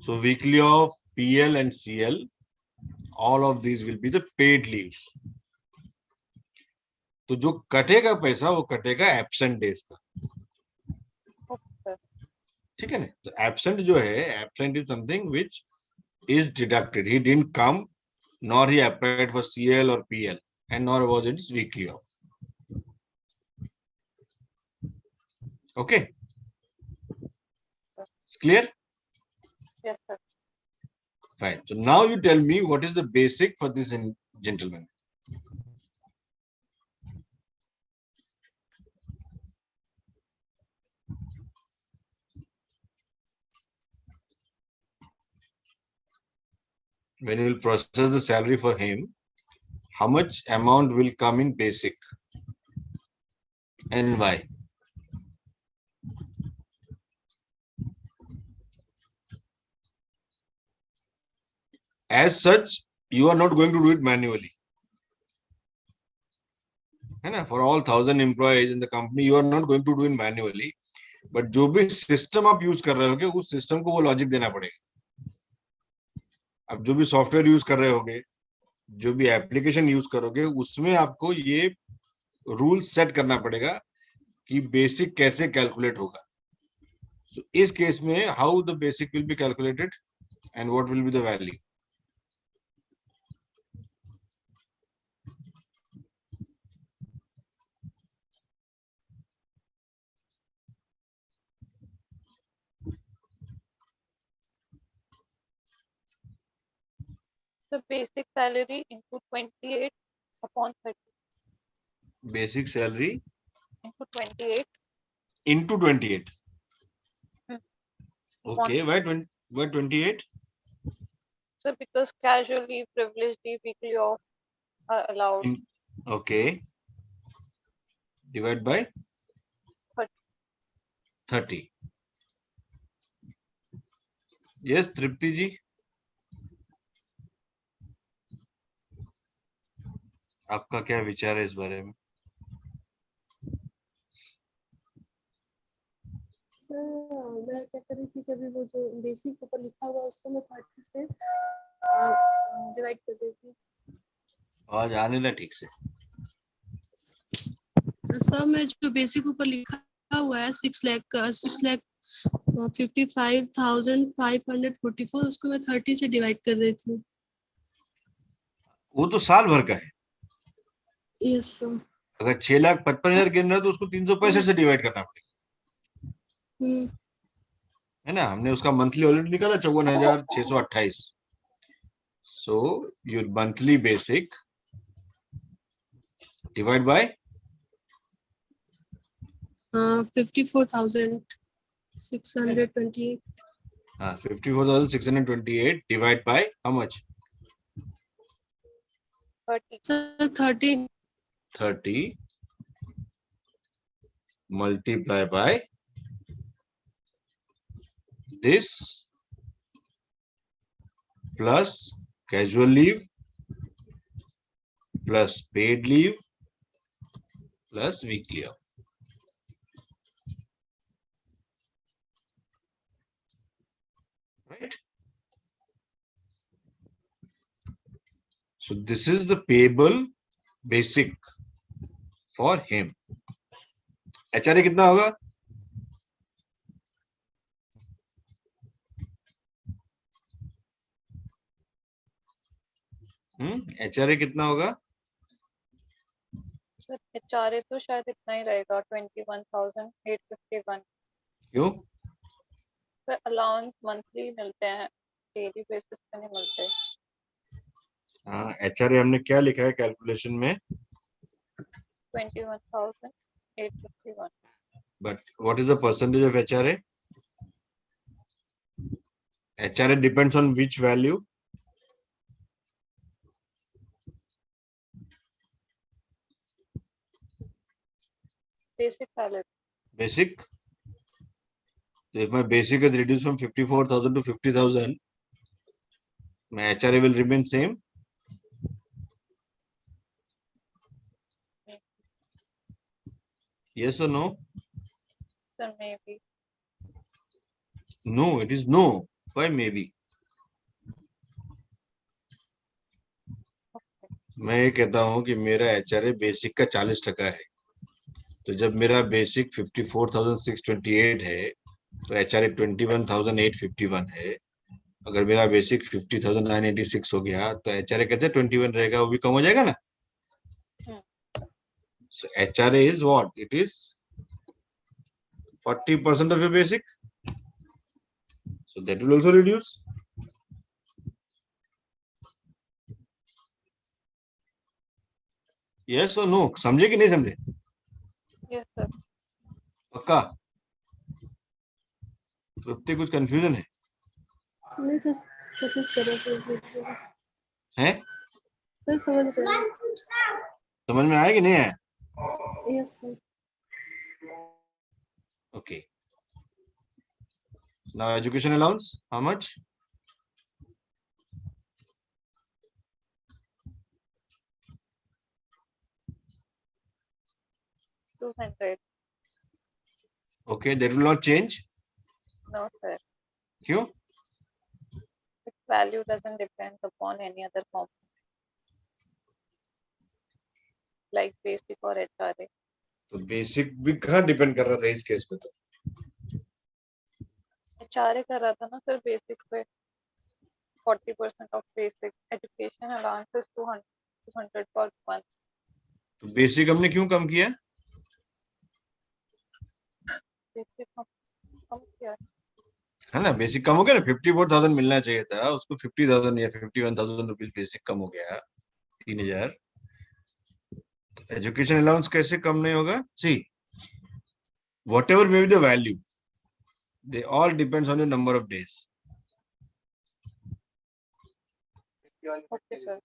So weekly off, PL and CL, all of these will be the paid leaves. तो जो कटेगा पैसा वो कटेगा absent days का. ठीक है ना? तो एब्सेंट जो है, absent is something which is deducted. He didn't come nor he applied for CL or PL and nor was it weekly off. Okay, it's clear? Yes sir. Right. So now you tell me what is the basic for this gentleman. When you will process the salary for him, how much amount will come in basic and why? As such, you are not going to do it manually. है ना? For all 1,000 employees in the company, you are not going to do it manually. But जो भी system आप use कर रहे होगे उस system को वो लॉजिक देना पड़ेगा. अब जो भी सॉफ्टवेयर यूज कर रहे होगे, जो भी एप्लीकेशन यूज करोगे, उसमें आपको ये रूल सेट करना पड़ेगा कि बेसिक कैसे कैलकुलेट होगा. So इस केस में how the basic will be calculated and what will be the value. The basic salary into 28 upon 30 basic salary into 28. into 28. Hmm. Okay, why 28? So because casual leave, privilege leave, weekly off are allowed. Okay. Divide by 30. 30. Yes, Tripti ji. आपका क्या विचार है इस बारे में? Sir मैं क्या कर रही थी कि अभी वो जो बेसिक ऊपर लिखा हुआ है उसको मैं 30 से डिवाइड कर देती. आवाज आने ना ठीक से. सर मैं जो बेसिक ऊपर लिखा हुआ है 6,55,544 उसको मैं 30 से डिवाइड कर रही थी. वो तो साल भर का है. Yes sir. अगर 6,55,000 गिन रहा है तो उसको 365 से डिवाइड करना पड़ेगा. है ना? हमने उसका मंथली ऑलरेडी निकाला 54,628. So your monthly basic divide by 54,628. 54,628 divided by how much? 30. Sir, 30. 30 multiply by this plus casual leave plus paid leave plus weekly off. Right? So this is the payable basic for him. HRA कितना होगा? HRA कितना होगा? Sir HRA तो शायद इतना ही रहेगा 21,851. क्यों? Sir allowance monthly मिलते हैं, डेली बेसिस पे नहीं मिलते. HRA हमने क्या लिखा है कैलकुलेशन में? 21,851. But what is the percentage of HRA? HRA depends on which value? Basic salary. Basic. So if my basic is reduced from 54,000 to 50,000, my HRA will remain same. Yes or no? Sir, maybe. No, it is no. Why maybe? मैं ये कहता हूँ कि मेरा HRA basic का 40% है. तो जब मेरा बेसिक 54,628 है तो HRA 21,851 है. अगर मेरा बेसिक 50,986 हो गया तो HRA कैसे 21 रहेगा? वो भी कम हो जाएगा ना. So HRA is what? It is 40% of your basic. So that will also reduce. Yes or no? समझे कि नहीं समझे? Yes, sir. पक्का? तृप्ति कुछ कंफ्यूजन है? नहीं सर, कोशिश करो हैं? सर. समझ रहे हैं. समझ में आया कि नहीं आया? Yes sir. Okay. Now education allowance, how much? 200. Okay, that will not change. No, sir. क्यों? Its value doesn't depend upon any other component like basic or HRA. तो बेसिक भी कहाँ डिपेंड कर रहा था इस केस में? तो HRA कर रहा था ना सर बेसिक पे 40% of basic education allowance is 200 for month. तो बेसिक हमने क्यों कम किया? Basic कम किया है ना, बेसिक कम हो गया ना, 54,000 मिलना चाहिए था उसको, 50,000 या 51,000 रुपीज बेसिक कम हो गया, 3,000। एजुकेशन अलाउंस कैसे कम नहीं होगा? See, whatever may be the value, they all depends on the number of days, Okay, sir.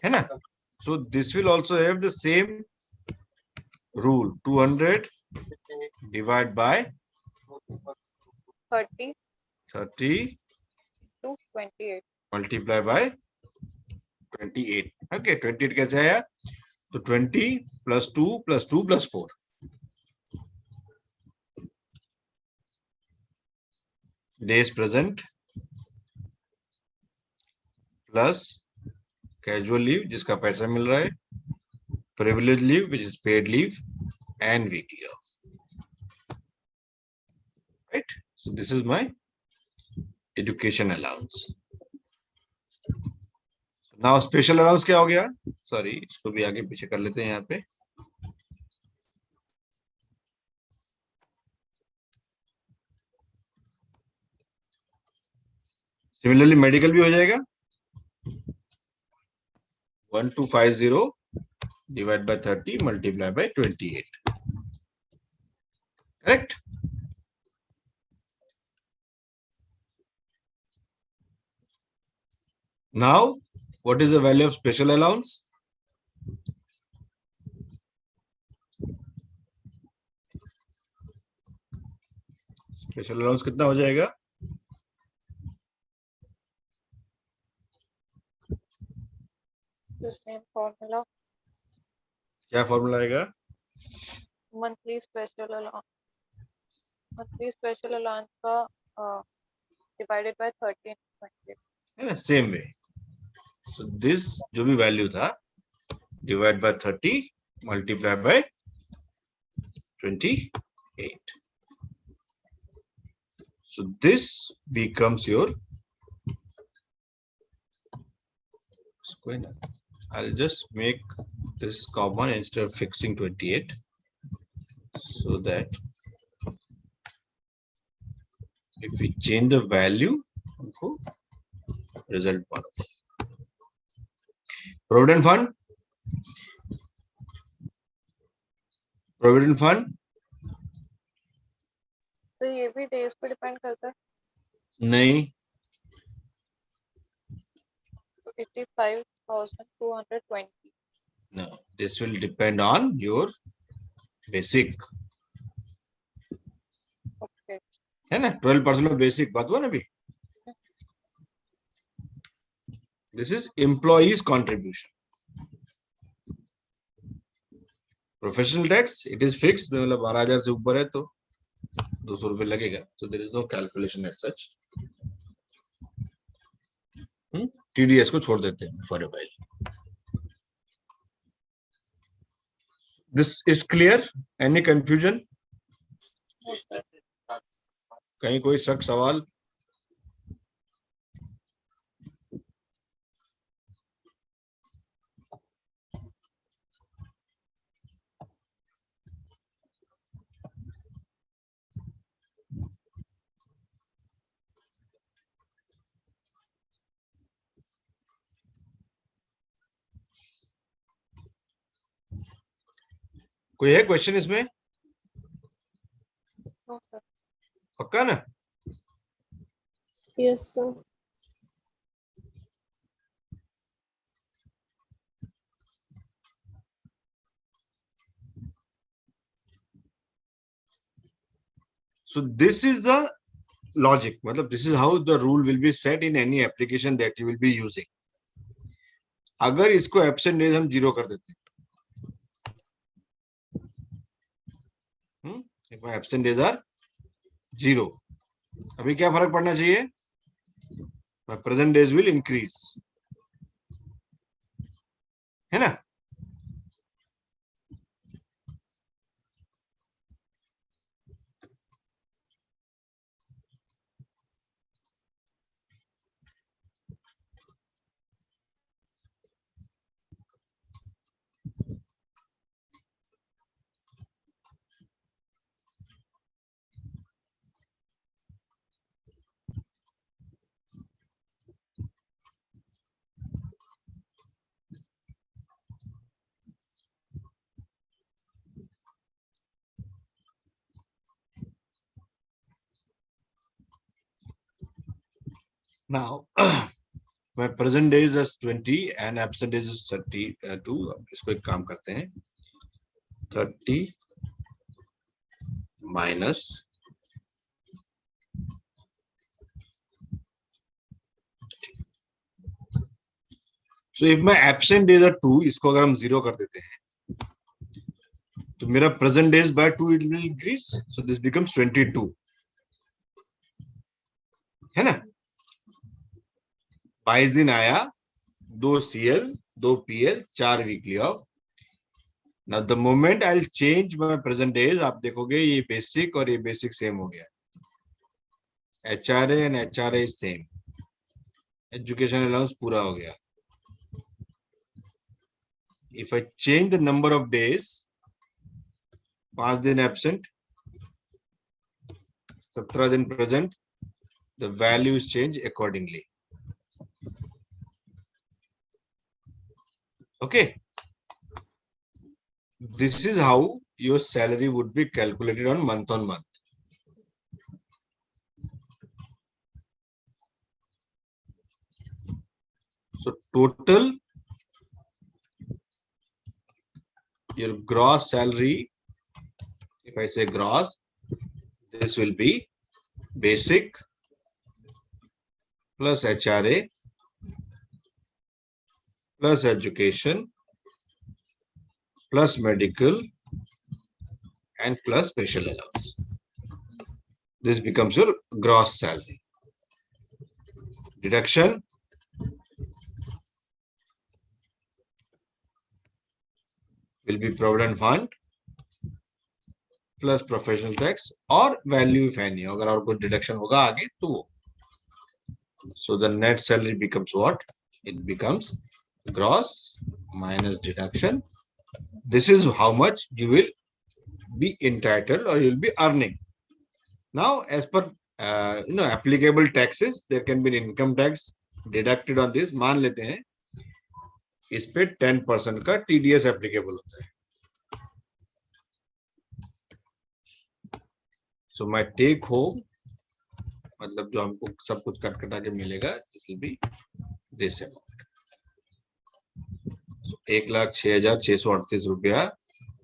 है ना? So this will also have the same rule, 200 divide by 30 30 to 28. Multiply by 28। Okay, 28 कैसे आया? तो 20 plus 2 plus 2 plus 4, days present plus casual leave जिसका पैसा मिल रहा है, privilege leave which is paid leave, and weekly off, right? So this is my education allowance. Now special allowance क्या हो गया? सॉरी, इसको भी आगे पीछे कर लेते हैं यहाँ पे। सिमिलरली मेडिकल भी हो जाएगा, 1250 divide by 30 multiply by 28, correct? Now, what is the value of special allowance? Special allowance कितना हो जाएगा? The same formula. क्या फॉर्मूला आएगा? Monthly special allowance का divided by 13 20. है ना, सेम वे। सो दिस जो भी वैल्यू था, divide by 30 multiply by 28, so this becomes your square. I'll just make this common instead of fixing 28, so that if we change the value, result one. Provident fund, तो ये भी days पे depend करता है? नहीं, 85,220. no, this will depend on your basic, Okay. है ना, 12% of basic बात हुआ ना अभी। This is employees contribution. Professional tax, it is fixed, मतलब 12,000 से ऊपर है तो 200 रुपए लगेगा, so there is no calculation as such. TDS को छोड़ देते हैं for a while. This is clear? Any confusion? कहीं कोई शक सवाल? कोई है क्वेश्चन इसमें? No, sir. पक्का ना? Yes, sir. So this is the logic, मतलब this is how the rule will be set in any application that you will be using. अगर इसको absent days हम 0 कर देते हैं, if my absent days are 0. अभी क्या फर्क पड़ना चाहिए? My present days will increase. है ना? Now, my present days is 20 and absent days is 32. इसको एक काम करते हैं. 30 minus so if my absent days are 2, इसको अगर हम 0 कर देते हैं तो मेरा present days by 2 it will increase, so this becomes 22. है ना? 22 दिन आया, 2 CL, 2 PL, 4 weekly off. Now the moment I'll change my present days, आप देखोगे ये basic और ये basic same हो गया. HRA and HRA is same. Education allowance पूरा हो गया. If I change the number of days, 5 दिन absent, 17 दिन present, the values change accordingly. Okay. This is how your salary would be calculated on month. So total, your gross salary, if I say gross, this will be basic plus HRA plus education plus medical and plus special allowance. This becomes your gross salary. Deduction will be provident fund plus professional tax or value if any. अगर और कोई deduction होगा आगे तो वो. So the net salary becomes what? It becomes gross minus deduction. This is how much you will be entitled or you will be earning. Now, as per applicable taxes, there can be an income tax deducted on this. मान लेते हैं इस पे 10% का TDS applicable होता है. So my take home, मतलब जो हमको सब कुछ कट कटा के मिलेगा, this will be this amount. So 1,06,638 रुपया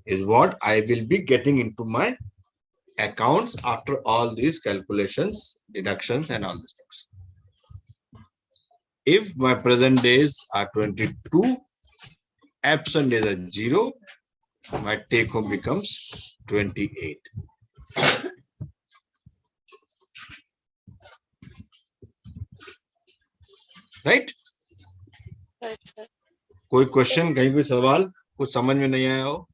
is what I will be getting into my accounts after all these calculations, deductions and all these things. If my present days are 22, absent days are 0, my take home becomes 28. Right? Right, sir. कोई question, कहीं कोई सवाल, कुछ समझ में नहीं आया हो?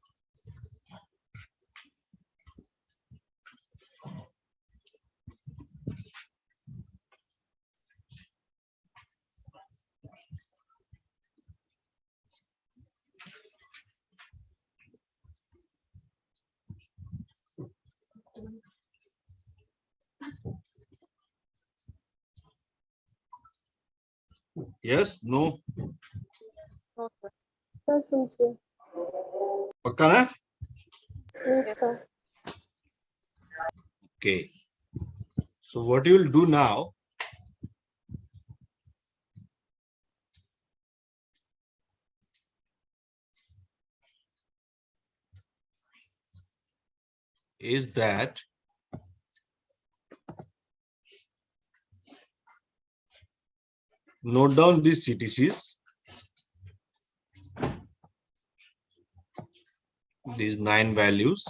Yes, no, No, sir. Sir, sincere. पक्का ना? Yes, sir. Okay. So what you will do now? Is that note down these CTCs, these 9 values,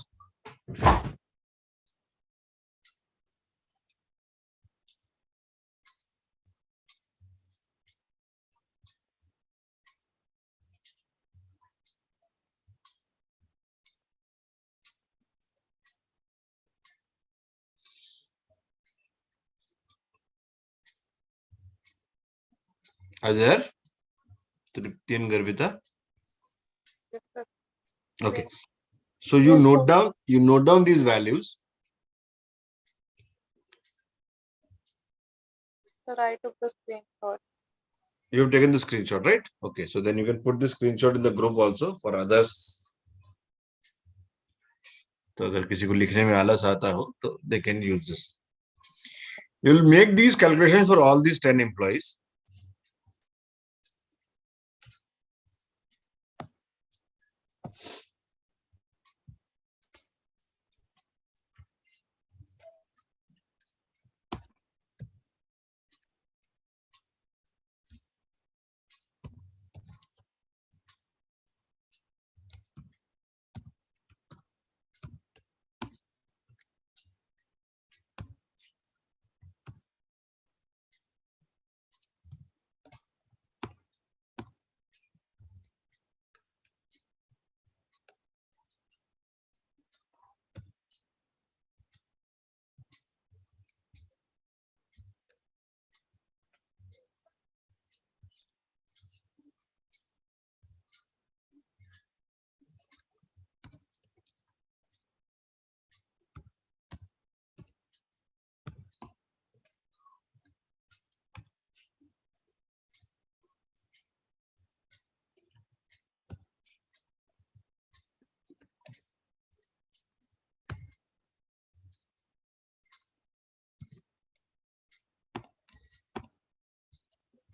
Ajay, Tripti and Garvita. Yes, sir. Okay. So you Yes, note sir. down these values. Sir, I took the screenshot. You have taken the screenshot, right? Okay. So then you can put the screenshot in the group also for others. तो अगर किसी को लिखने में आलस आता हो तो they can use this. You will make these calculations for all these 10 employees.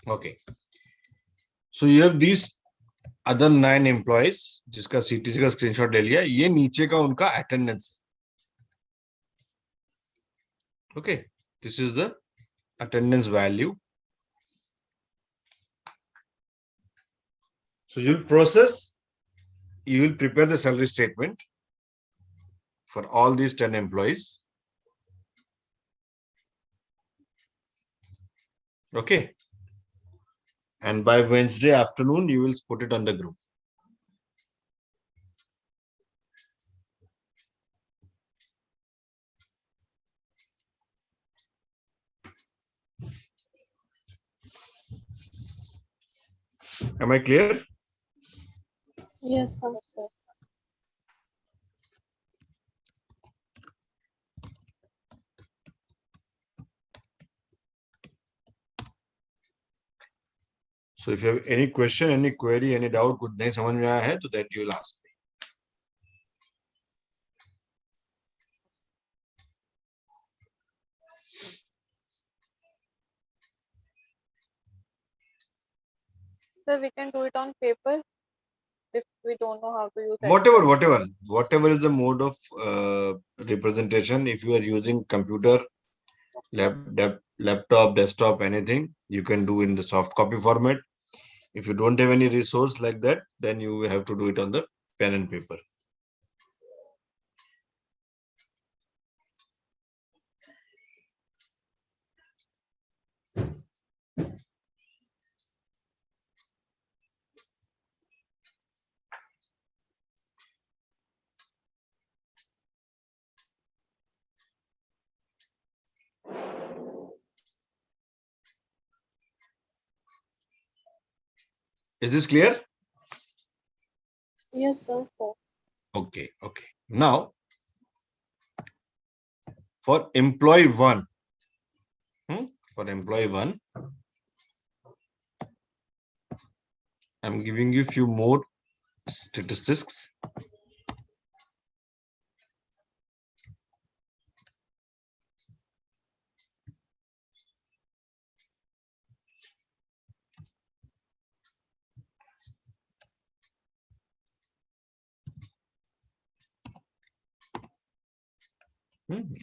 Okay. So you have these other 9 employees जिसका CTC का स्क्रीनशॉट ले लिया. ये नीचे का उनका attendance. Okay. This is the attendance value. So you will prepare the salary statement for all these 10 employees. Okay. And by Wednesday afternoon, you will put it on the group. Am I clear? Yes, sir. So if you have any question, any query, any doubt, कुछ नहीं समझ में आया है, तो that you will ask me. Sir, we can do it on paper if we don't know how to use it. Whatever is the mode of representation. If you are using computer, laptop, desktop, anything, you can do in the soft copy format. If you don't have any resource like that, then you have to do it on the pen and paper. Is this clear? Yes, sir. Okay. Now, for employee 1, I'm giving you few more statistics.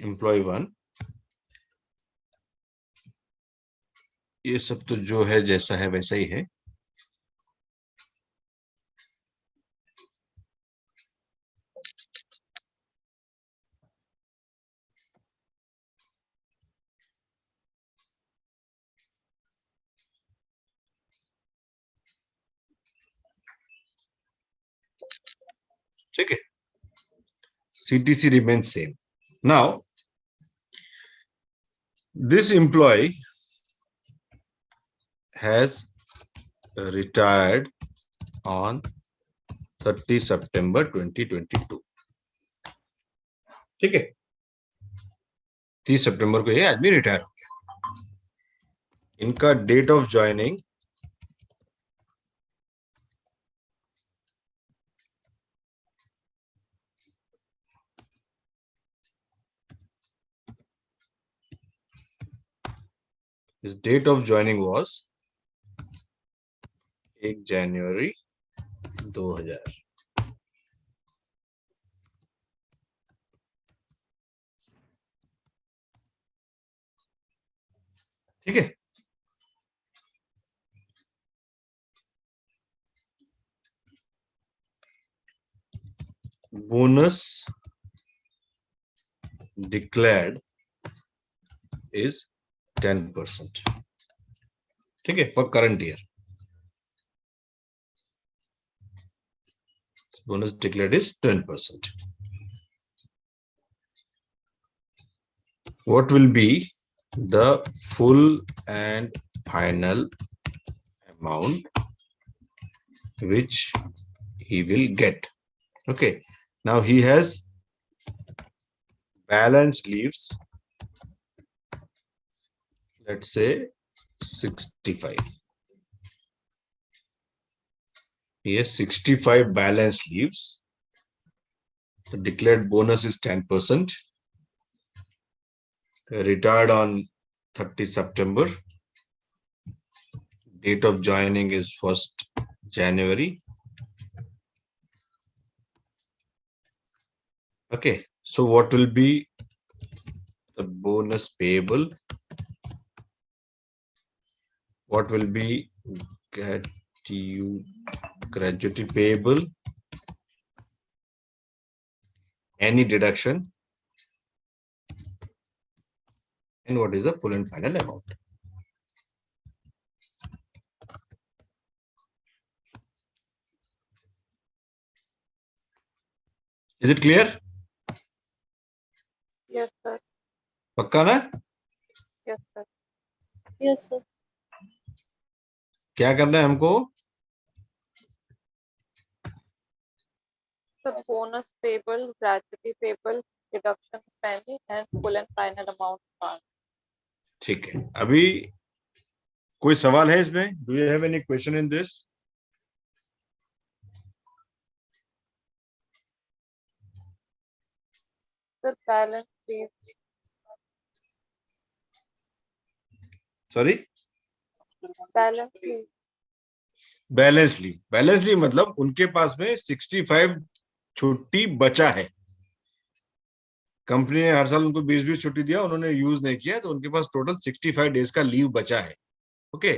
Employee 1, ये सब तो जो है जैसा है वैसा ही है. ठीक है. CTC remains same. Now, this employee has retired on 30 September 2022. ठीक है, 30 सितंबर को ये आदमी रिटायर हो गया. इनका date of joining his date of joining was 1 जनवरी 2000. ठीक है, बोनस declared is 10%. ठीक है, for current year. Bonus declared is 10%. What will be the full and final amount which he will get? Okay, now he has balance leaves, let's say 65. He has 65 balance leaves. The declared bonus is 10%. Retired on 30 September. Date of joining is 1st January. Okay, so what will be the bonus payable? What will be gratuity payable? Any deduction? And what is the full and final amount? Is it clear? Yes, sir. पक्का ना? Yes, sir. Yes, sir. क्या करना है हमको? The bonus payable, gratuity payable, deduction pending, and full and final amount found. ठीक है, अभी कोई सवाल है इसमें? Do you have any question in this? The balance sheet. Sorry? Balance sheet. Balance leave मतलब उनके पास में 65 छुट्टी बचा है. कंपनी ने हर साल उनको 20-20 छुट्टी दिया, उन्होंने यूज नहीं किया, तो उनके पास टोटल 65 डेज का लीव बचा है. Okay,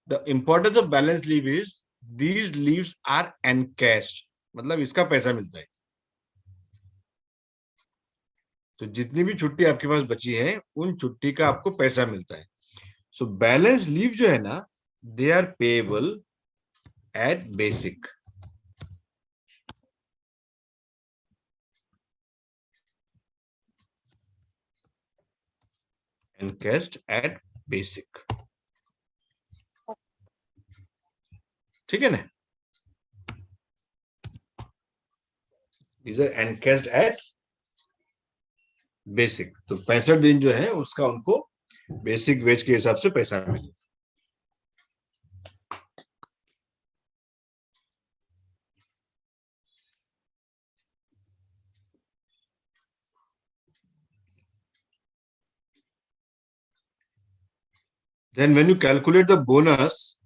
the importance of balance leave is these leaves are encashed, मतलब इसका पैसा मिलता है. तो जितनी भी छुट्टी आपके पास बची है उन छुट्टी का आपको पैसा मिलता है. सो बैलेंस लीव जो है ना, they are payable at basic. Encashed at basic. ठीक है ना? These are encashed at basic. तो 65 दिन जो है उसका उनको बेसिक वेज के हिसाब से पैसा मिले. Then when you calculate the bonus,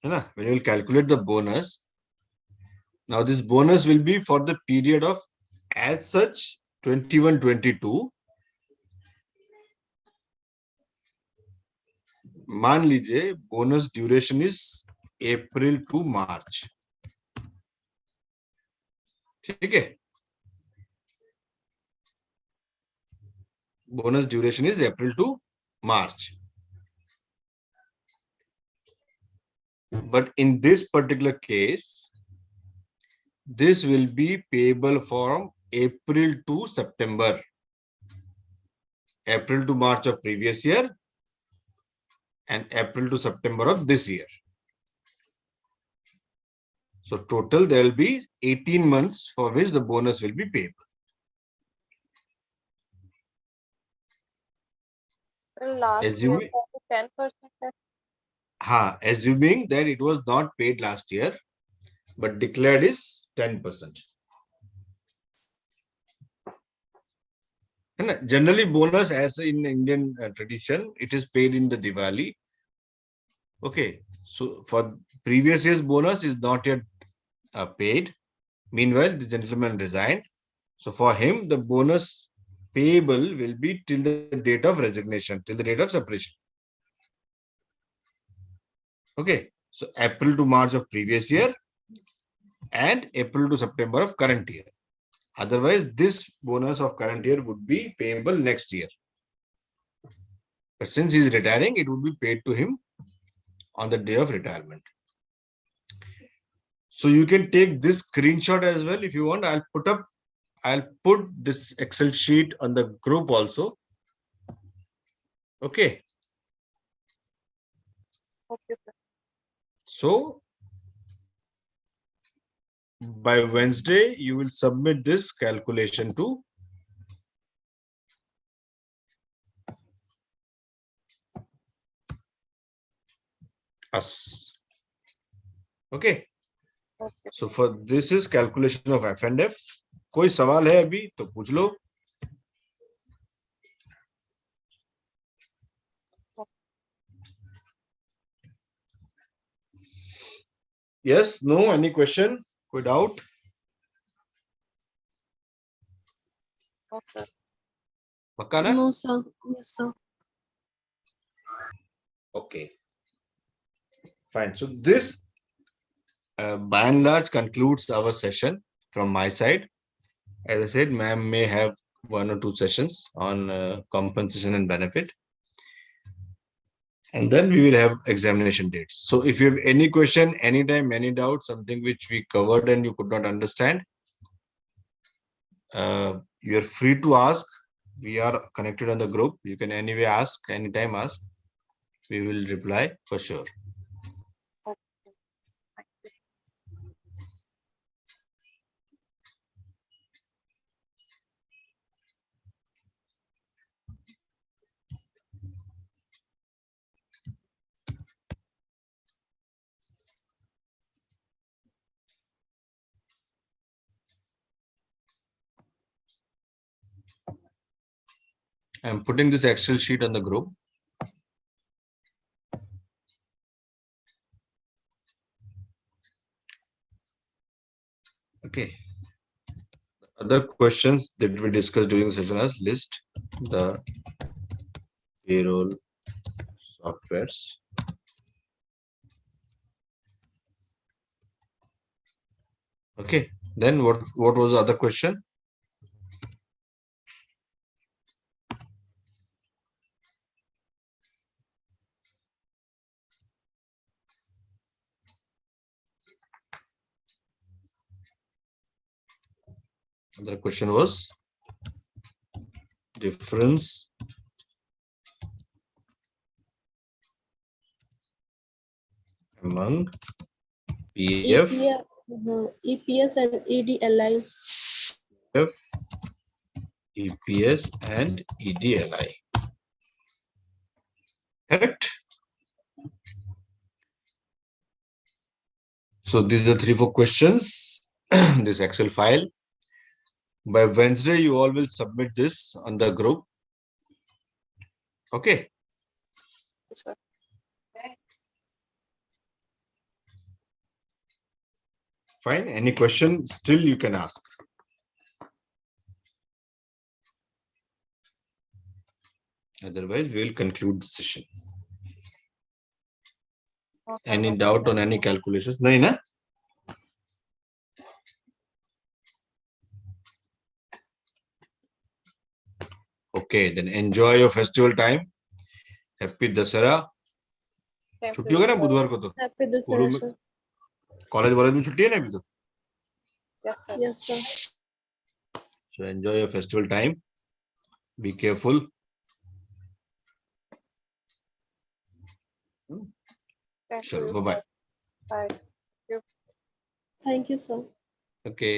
है ना, when you will calculate the bonus, now this bonus will be for the period of as such 21-22. मान लीजिए bonus duration is April to March. ठीक है, bonus duration is April to March. But in this particular case, this will be payable from April to September. April to March of previous year, and April to September of this year. So total there will be 18 months for which the bonus will be payable. Last year, Assuming, 10%. assuming that it was not paid last year, but declared is 10%. And generally bonus, as in Indian tradition, it is paid in the Diwali. Okay, so for previous year's bonus is not yet paid. Meanwhile, the gentleman resigned. So for him, the bonus payable will be till the date of resignation, till the date of separation. Okay, so April to March of previous year and April to September of current year. Otherwise, this bonus of current year would be payable next year. But since he is retiring, it would be paid to him on the day of retirement. So you can take this screenshot as well if you want. I'll put this Excel sheet on the group also. Okay. Okay, sir. So by Wednesday, you will submit this calculation to us. Okay. Okay. So for this is calculation of F and F. कोई सवाल है अभी तो पूछ लो. Yes, no, any question? कोई doubt? Okay. पक्का ना? No, sir. Yes, sir. Okay. Fine. So this by and large concludes our session from my side. As I said, ma'am may have 1 or 2 sessions on compensation and benefit. And then we will have examination dates. So if you have any question, anytime, any doubt, something which we covered and you could not understand, you are free to ask. We are connected on the group. You can anyway ask, anytime ask. We will reply for sure. I'm putting this Excel sheet on the group. Okay. Other questions that we discussed during the session as list the payroll softwares. Okay. Then what was the other question? Other question was difference among PF, EPS and EDLI. EPS and EDLI. Correct? So these are 3-4 questions. This Excel file. By Wednesday, you all will submit this on the group. Okay. Sir. Fine. Any question still you can ask. Otherwise, we will conclude the session. Okay. Any doubt on any calculations? No, na? Okay, then enjoy your festival time. Happy Dasara. छुट्टी होगा ना बुधवार को तो Happy this स्कूलों में sir. College वालेज में छुट्टी है ना अभी तो. Yes, sir. Yes, sir. So enjoy your festival time. Be careful. Thank Sure. you. Bye bye. Bye. Thank you, sir. Okay.